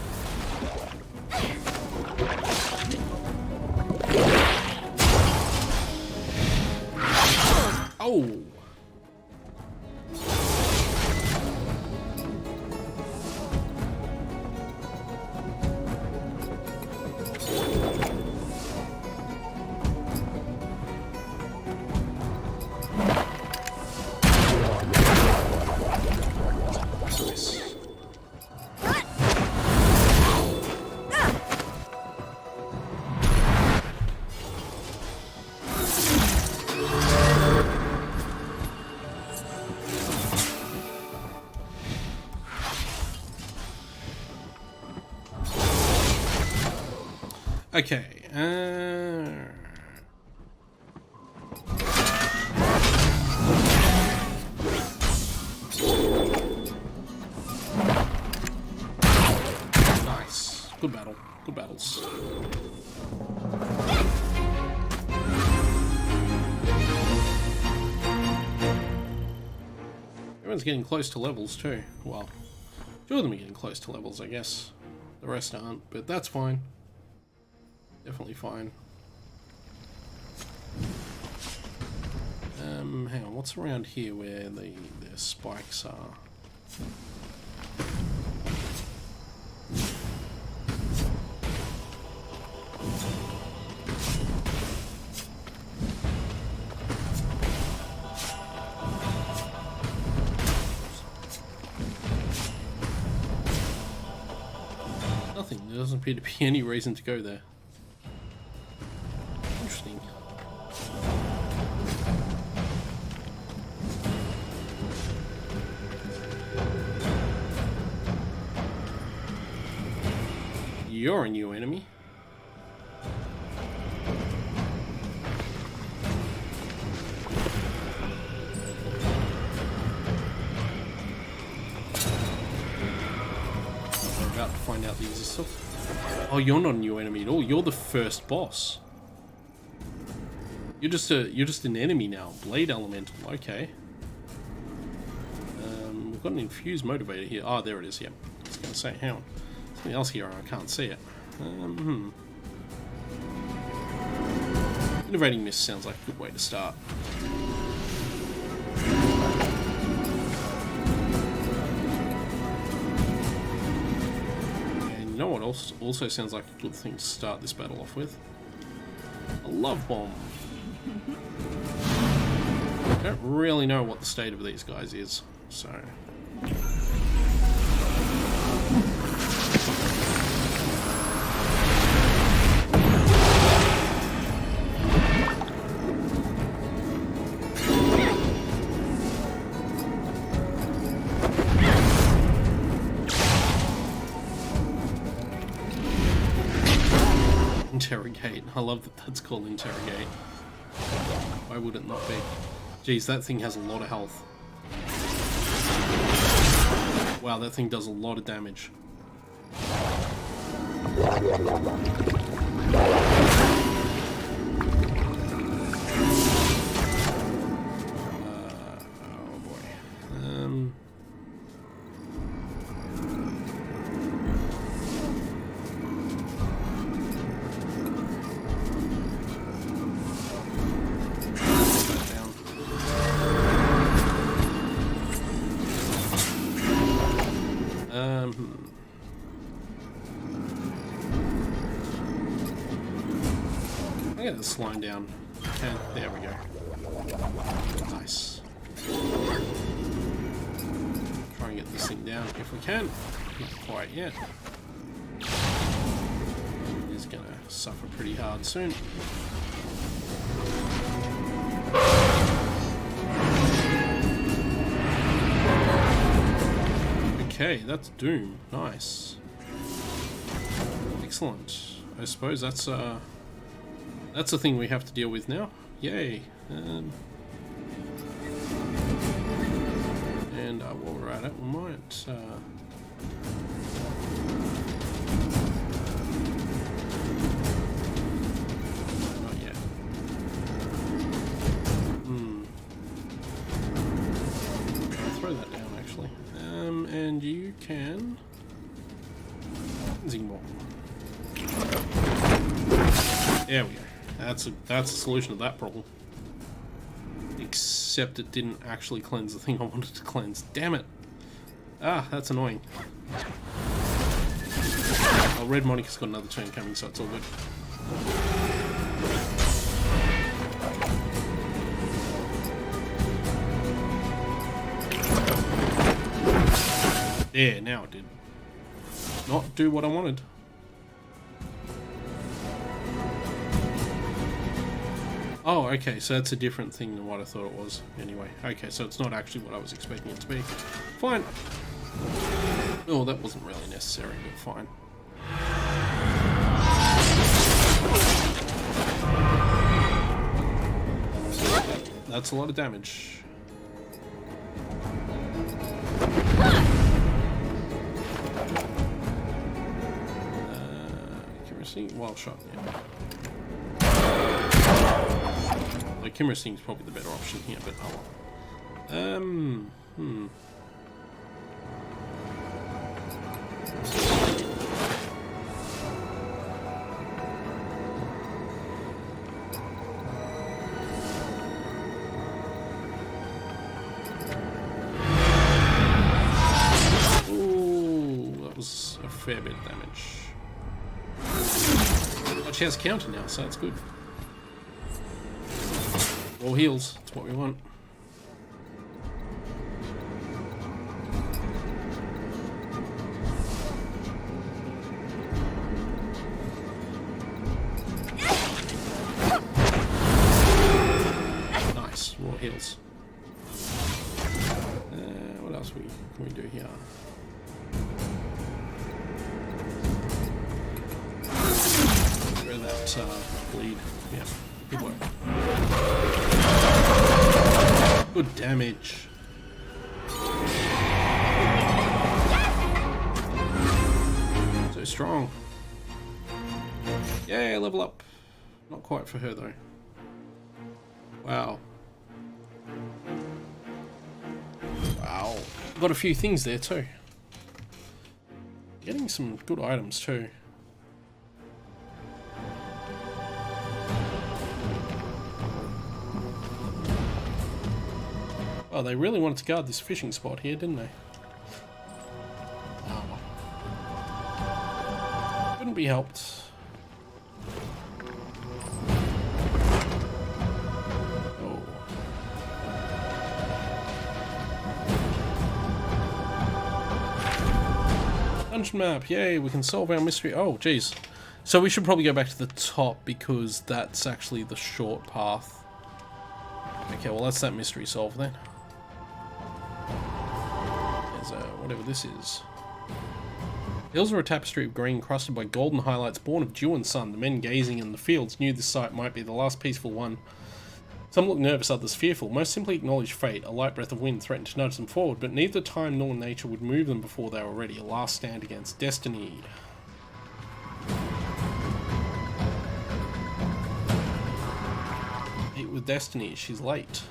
Oh! Okay, nice. Good battle. Good battles. Everyone's getting close to levels too. Well, two of them are getting close to levels, I guess. The rest aren't, but that's fine. Definitely fine. Hang on, what's around here where the spikes are? Nothing. There doesn't appear to be any reason to go there. Interesting. You're a new enemy. We're about to find out the existence. Oh, you're not a new enemy at all. You're the first boss. You're just an enemy now. Blade Elemental. Okay. We've got an infused motivator here. Oh, there it is. Yep. I was going to say, hang on. Something else here. I can't see it. Innovating Mist sounds like a good way to start. And you know what else also sounds like a good thing to start this battle off with? A love bomb. I don't really know what the state of these guys is, so... Interrogate. I love that that's called interrogate. Why would it not be? Jeez, that thing has a lot of health. Wow, that thing does a lot of damage. Oh boy. I'll get this line down. Okay, there we go. Nice. Try and get this thing down if we can. Not quite yet. He's gonna suffer pretty hard soon. Okay, that's Doom. Nice. Excellent. I suppose that's the thing we have to deal with now. Yay. And while we're at it, we might... not yet. I'll throw that down, actually. And can... Zing ball. There we go. That's a solution to that problem. Except it didn't actually cleanse the thing I wanted to cleanse. Damn it! Ah, that's annoying. Oh, Red Monica's got another turn coming, so it's all good. There, now it did. Not do what I wanted. Oh, okay, so that's a different thing than what I thought it was. Anyway, okay, so it's not actually what I was expecting it to be. Fine. Oh, that wasn't really necessary, but fine. That's a lot of damage. Accuracy? Wild shot, yeah. The Kimura Sting's probably the better option here, but oh well. Ooh, that was a fair bit of damage. But she has counter now, so that's good. All heals, that's what we want. Nice, raw heals. What else can we do here? Get rid of that bleed. Yeah, good work. Good damage. So strong. Yay, level up. Not quite for her though. Wow. Wow. Got a few things there too. Getting some good items too. Oh, they really wanted to guard this fishing spot here, didn't they? Oh. Couldn't be helped. Oh. Dungeon map, yay, we can solve our mystery. Oh, jeez. So we should probably go back to the top because that's actually the short path. Okay, well that's that mystery solved then. Whatever this is. Hills are a tapestry of green crusted by golden highlights born of dew and sun. The men gazing in the fields knew this sight might be the last peaceful one. Some looked nervous, others fearful. Most simply acknowledged fate. A light breath of wind threatened to nudge them forward, but neither time nor nature would move them before they were ready. A last stand against destiny. Meet with destiny. She's late.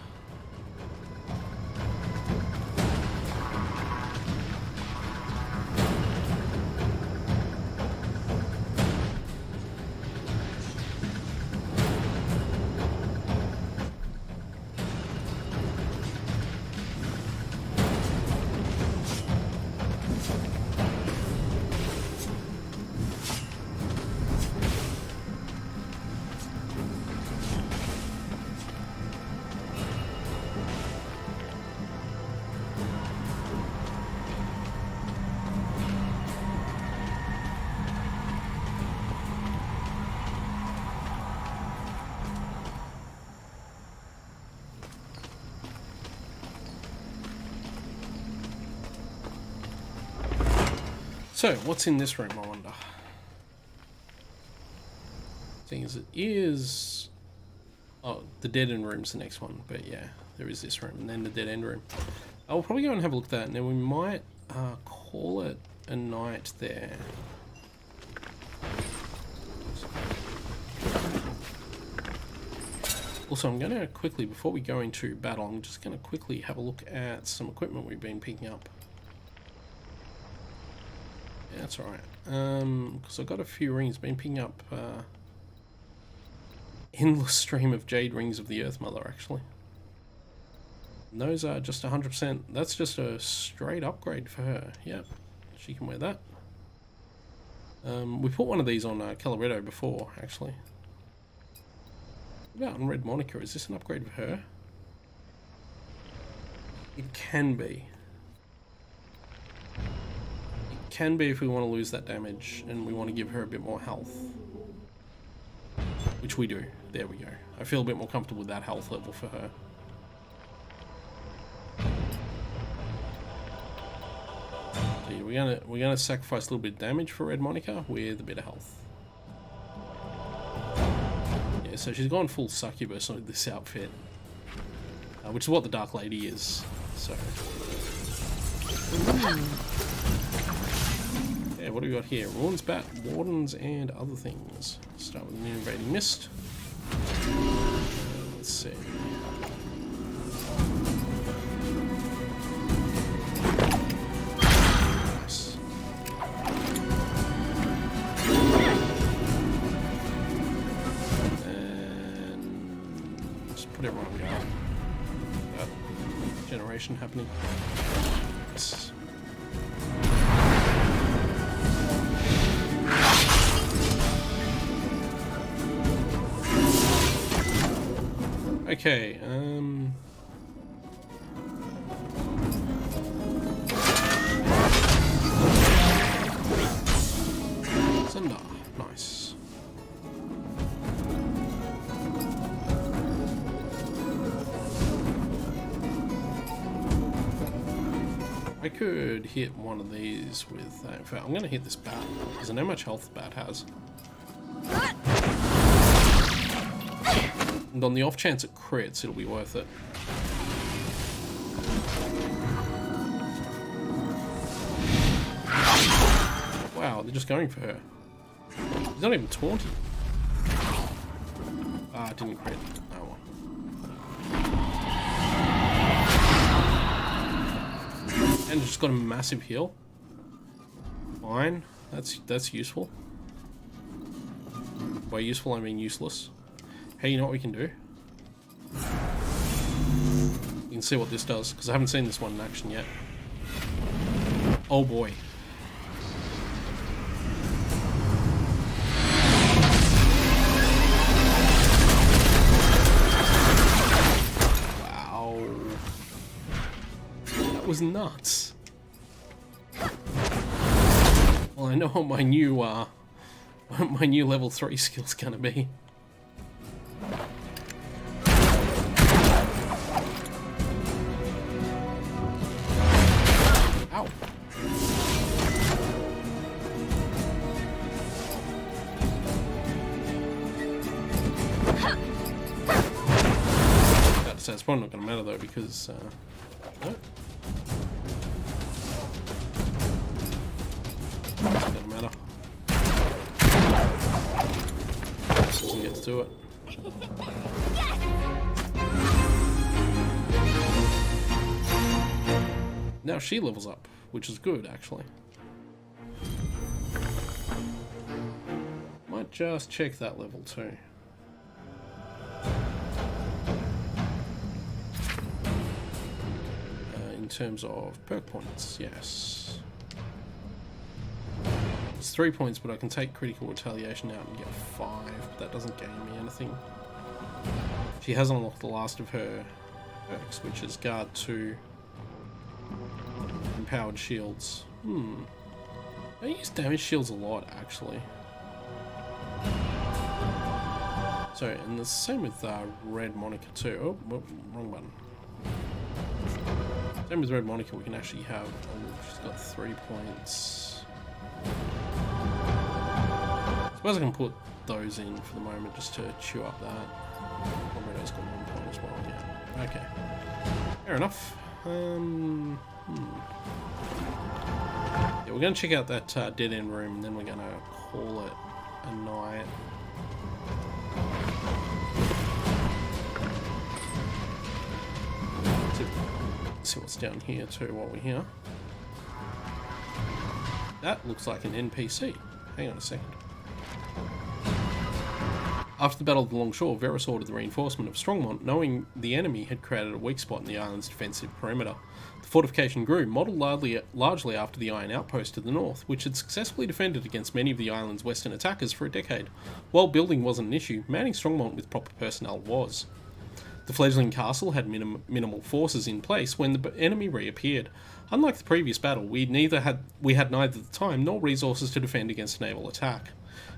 So, what's in this room, I wonder? Seeing as it is... Oh, the dead end room's the next one, but yeah, there is this room, and then the dead end room. I'll probably go and have a look at that, and then we might call it a night there. Also, I'm going to quickly, before we go into battle, I'm just going to quickly have a look at some equipment we've been picking up. Yeah, that's alright. Because I've got a few rings. Been picking up endless stream of jade rings of the Earth Mother, actually. And those are just 100%. That's just a straight upgrade for her. Yep, she can wear that. We put one of these on Caloretto before, actually. What about on Red Monica? Is this an upgrade for her? It can be. It can be if we want to lose that damage and we want to give her a bit more health. Which we do. There we go. I feel a bit more comfortable with that health level for her. Okay, we're gonna sacrifice a little bit of damage for Red Monica with a bit of health. Yeah, so she's gone full succubus with this outfit, which is what the Dark Lady is. So, yeah, what do we got here? Warden's Bat, Wardens, and other things. Start with an Invading Mist. Let's see. Nice. And just put everyone on guard. Generation happening. Yes. Okay, Sunda, nice. I could hit one of these with, in fact, I'm going to hit this bat, because I know how much health the bat has. And on the off chance it crits, it'll be worth it. Wow, they're just going for her. He's not even taunting. Ah, it didn't crit. Oh well. And just got a massive heal. Fine, that's useful. By useful, I mean useless. Hey, you know what we can do? You can see what this does, because I haven't seen this one in action yet. Oh boy. Wow. That was nuts. Well, I know what my new level 3 skill's gonna be. Ow. So it's probably not going to matter though, because no. Doesn't matter. Doesn't get to it. Now she levels up, which is good actually. Might just check that level too. In terms of perk points, yes. It's 3 points, but I can take critical retaliation out and get 5, but that doesn't gain me anything. She has unlocked the last of her perks, which is Guard 2. Empowered shields. I use damage shields a lot, actually. So, and the same with Red Monica too. Oh, wrong button. Same with Red Monica, we can actually have... Oh, she's got 3 points. I suppose I can put those in for the moment just to chew up that. Romero's got 1 point as well, yeah. Okay. Fair enough. Yeah, we're going to check out that dead end room, and then we're going to call it a night. See what's down here too while we're here. That looks like an NPC. Hang on a second. After the Battle of the Longshore, Varys ordered the reinforcement of Strongmont, knowing the enemy had created a weak spot in the island's defensive perimeter. The fortification grew, modelled largely after the Iron Outpost to the north, which had successfully defended against many of the island's western attackers for a decade. While building wasn't an issue, manning Strongmont with proper personnel was. The fledgling castle had minimal forces in place when the enemy reappeared. Unlike the previous battle, we had neither the time nor resources to defend against a naval attack.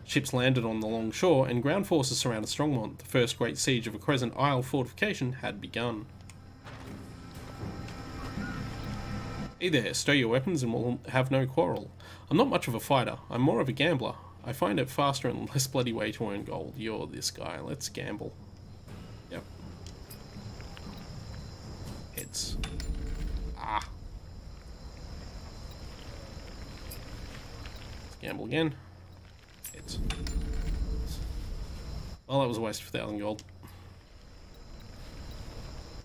Ships landed on the Longshore, and ground forces surrounded Strongmont. The first great siege of a Crescent Isle fortification had begun. Hey there, stow your weapons and we'll have no quarrel. I'm not much of a fighter, I'm more of a gambler. I find it faster and less bloody way to earn gold. You're this guy, let's gamble. Yep. Heads. Ah. Let's gamble again. Heads. Well, that was a waste of 1,000 gold.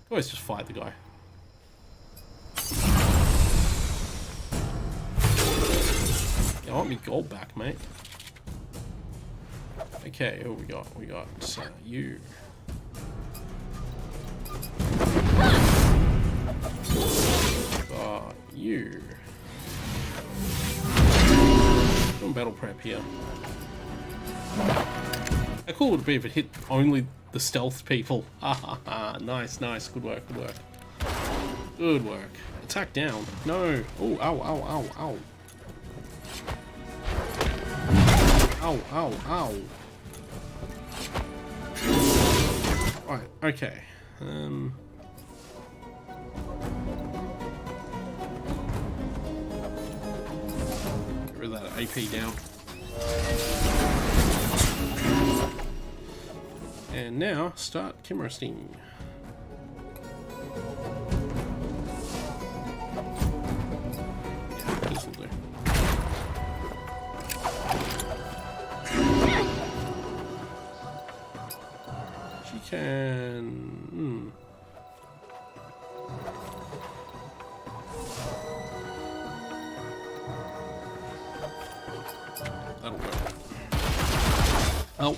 Always just fight the guy. I want me gold back, mate. Okay, who we got? We got you. Got you. Doing battle prep here. How cool would it be if it hit only the stealth people? Ha ha ha. Nice, nice. Good work, good work. Good work. Attack down. No. Oh, ow, ow, ow, ow. Ow, ow, ow. Right, okay. Get rid of that AP down. And now, start Chimera Sting. Yeah, this will do. She can... That'll go. Oh.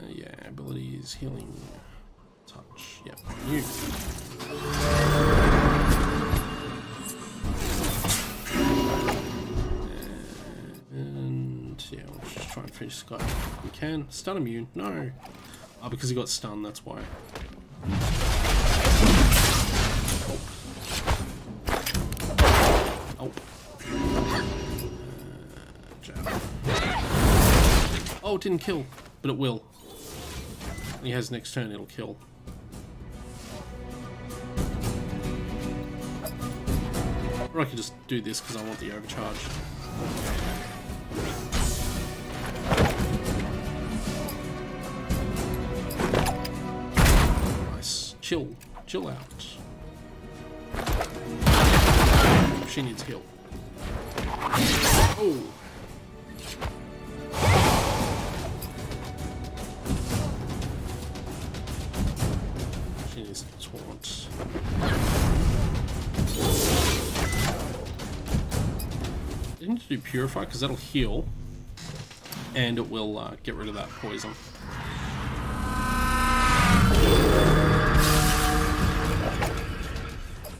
Yeah, abilities, healing, touch. Yep, you. And yeah, we'll just try and finish this guy if we can. Stun immune? No. Oh, because he got stunned, that's why. Oh. Jab. Oh, it didn't kill, but it will. When he has next turn, it'll kill. Or I could just do this because I want the overcharge. Nice. Chill. Chill out. She needs heal. Oh. She needs taunt. I need to do purify because that'll heal, and it will get rid of that poison.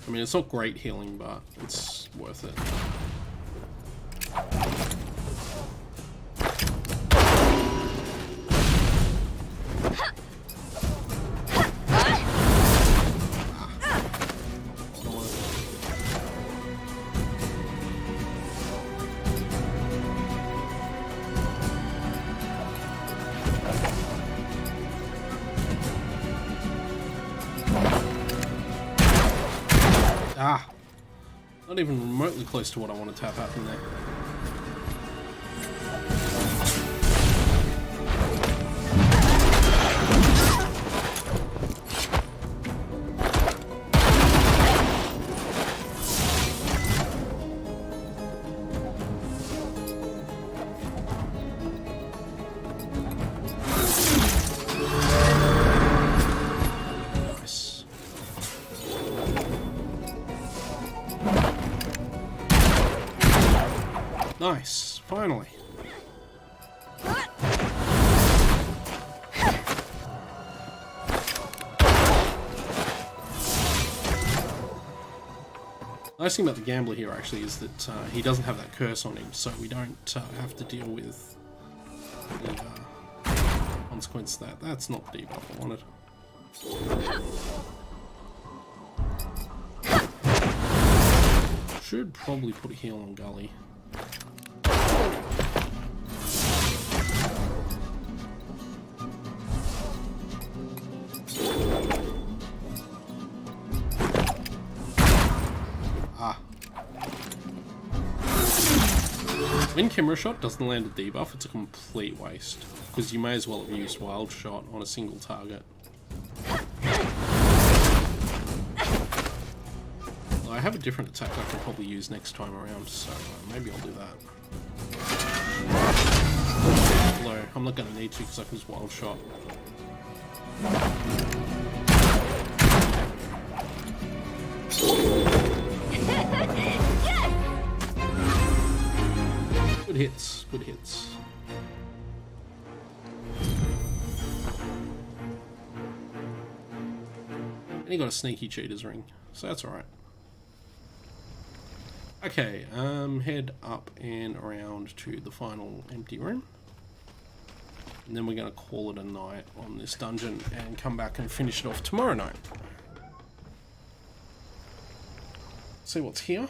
I mean, it's not great healing, but it's worth it. Ah, not even remotely close to what I wanted to have happen there. Nice. Nice, finally. The nice thing about the gambler here actually is that he doesn't have that curse on him, so we don't have to deal with the consequence of that. That's not the debuff I wanted. Should probably put a heal on Gully. When Chimera Shot doesn't land a debuff, it's a complete waste, because you may as well have used Wild Shot on a single target. Well, I have a different attack I can probably use next time around, so maybe I'll do that. Although, I'm not going to need to because I can use Wild Shot. Good hits, good hits. And he got a sneaky cheater's ring, so that's alright. Okay, head up and around to the final empty room. And then we're going to call it a night on this dungeon and come back and finish it off tomorrow night. See what's here.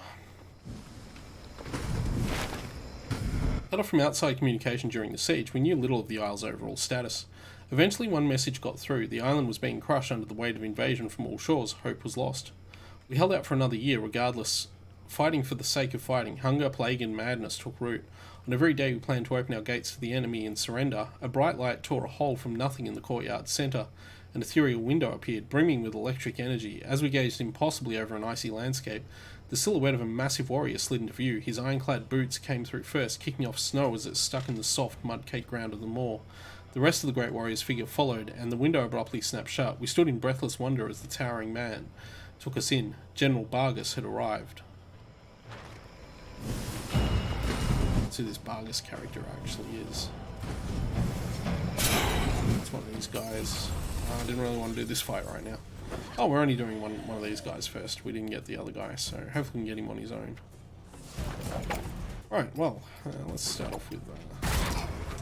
Cut off from outside communication during the siege, we knew little of the Isle's overall status. Eventually one message got through. The island was being crushed under the weight of invasion from all shores. Hope was lost. We held out for another year regardless, fighting for the sake of fighting. Hunger, plague and madness took root. On the very day we planned to open our gates to the enemy and surrender, a bright light tore a hole from nothing in the courtyard's centre. An ethereal window appeared, brimming with electric energy. As we gazed impossibly over an icy landscape, the silhouette of a massive warrior slid into view. His ironclad boots came through first, kicking off snow as it stuck in the soft, mud-caked ground of the moor. The rest of the great warrior's figure followed, and the window abruptly snapped shut. We stood in breathless wonder as the towering man took us in. General Bargus had arrived. Let's see who this Bargus character actually is. It's one of these guys. I didn't really want to do this fight right now. Oh, we're only doing one of these guys first. We didn't get the other guy, so hopefully we can get him on his own. Alright, well, let's start off with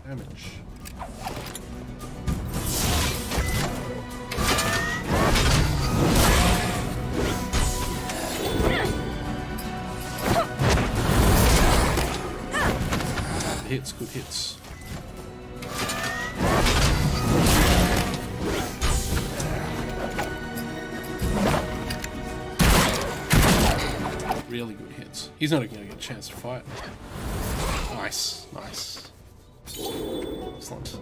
damage. Hits, good hits. Really good hits. He's not even going to get a chance to fight. Nice, nice. Excellent.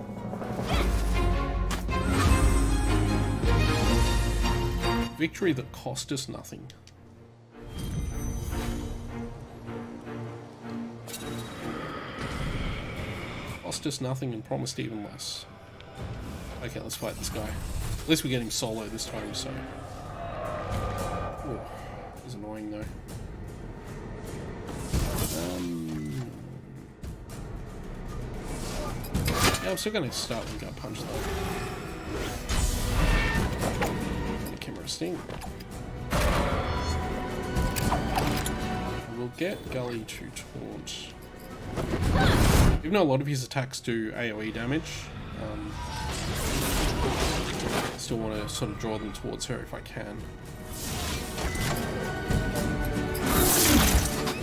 Victory that cost us nothing. Cost us nothing and promised even less. Okay, let's fight this guy. At least we get him solo this time, so... Ooh, he's annoying though. Yeah, I'm still going to start with Gut Punch though. The Chimera Sting. We'll get Gully to taunt. Even though a lot of his attacks do AoE damage, I still want to sort of draw them towards her if I can.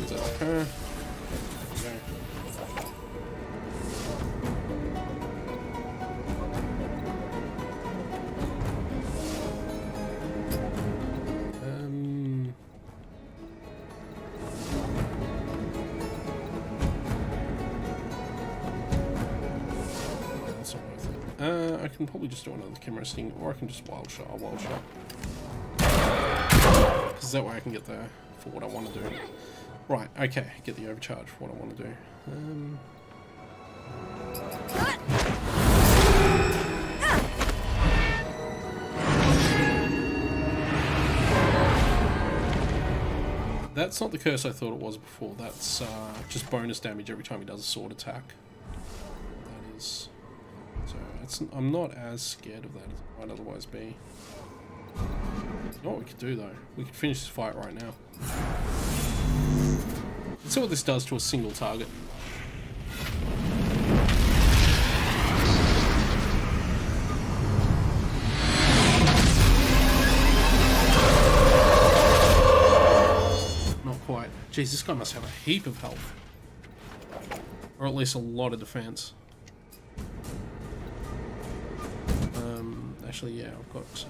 Is that her? There we I can probably just do another Chimera Sting, or I can just Wild Shot. Because that way I can get there for what I want to do. Right, okay, get the overcharge for what I want to do. That's not the curse I thought it was before. That's just bonus damage every time he does a sword attack. That is... So I'm not as scared of that as I might otherwise be. You know what we could do though? We could finish this fight right now. Let's see what this does to a single target. Not quite. Jeez, this guy must have a heap of health. Or at least a lot of defense. Actually, yeah, I've got that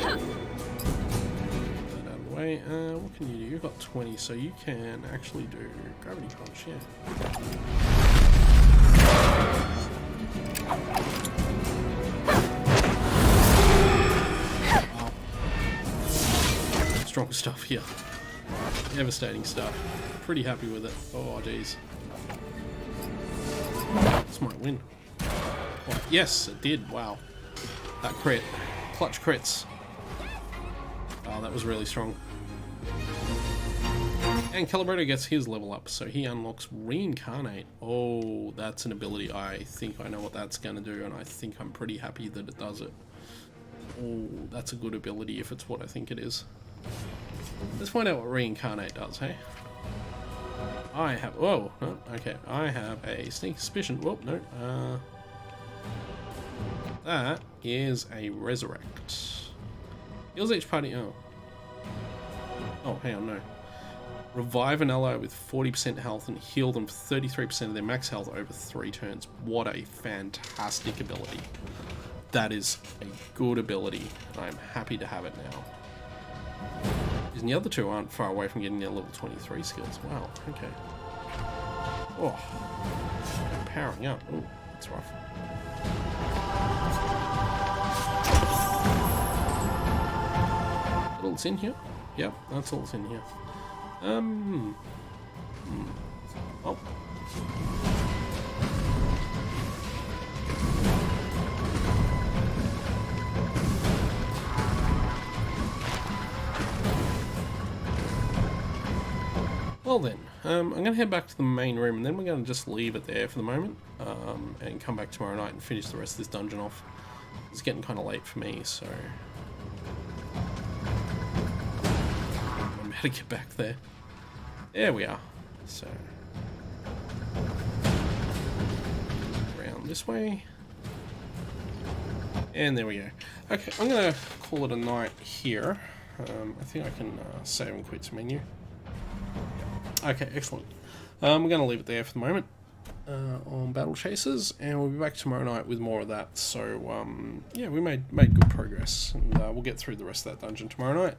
out of the way. What can you do? You've got 20, so you can actually do gravity punch, yeah. Wow. Strong stuff here. Devastating stuff. Pretty happy with it. Oh, jeez. This might win. Oh, yes, it did. Wow. That crit. Clutch crits. Oh, that was really strong. And Calibrator gets his level up, so he unlocks Reincarnate. Oh, that's an ability. I think I know what that's going to do, and I think I'm pretty happy that it does it. Oh, that's a good ability if it's what I think it is. Let's find out what Reincarnate does, hey? I have... Whoa, no, okay. I have a sneaky suspicion. Whoa, no. That is a Resurrect. Heals each party... Oh. Oh, hang on, no. Revive an ally with 40% health and heal them for 33% of their max health over 3 turns. What a fantastic ability. That is a good ability. I'm happy to have it now. And the other two aren't far away from getting their level 23 skills. Wow, okay. Oh. Powering up. Oh, that's rough. All that's in here? Yep, that's all that's in here. Oh. Well then, I'm going to head back to the main room and then we're going to just leave it there for the moment and come back tomorrow night and finish the rest of this dungeon off. It's getting kind of late for me, so I better get back there. There we are. So, around this way. And there we go. Okay, I'm going to call it a night here. I think I can save and quit menu. Okay, excellent. We're going to leave it there for the moment on Battle Chasers, and we'll be back tomorrow night with more of that. So, yeah, we made good progress, and we'll get through the rest of that dungeon tomorrow night.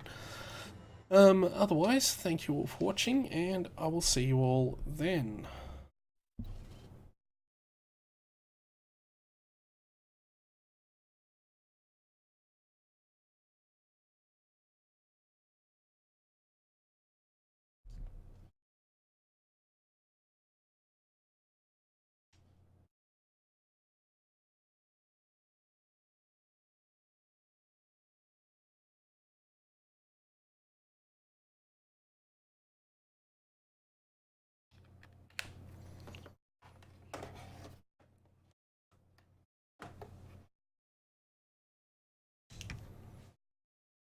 Otherwise, thank you all for watching, and I will see you all then.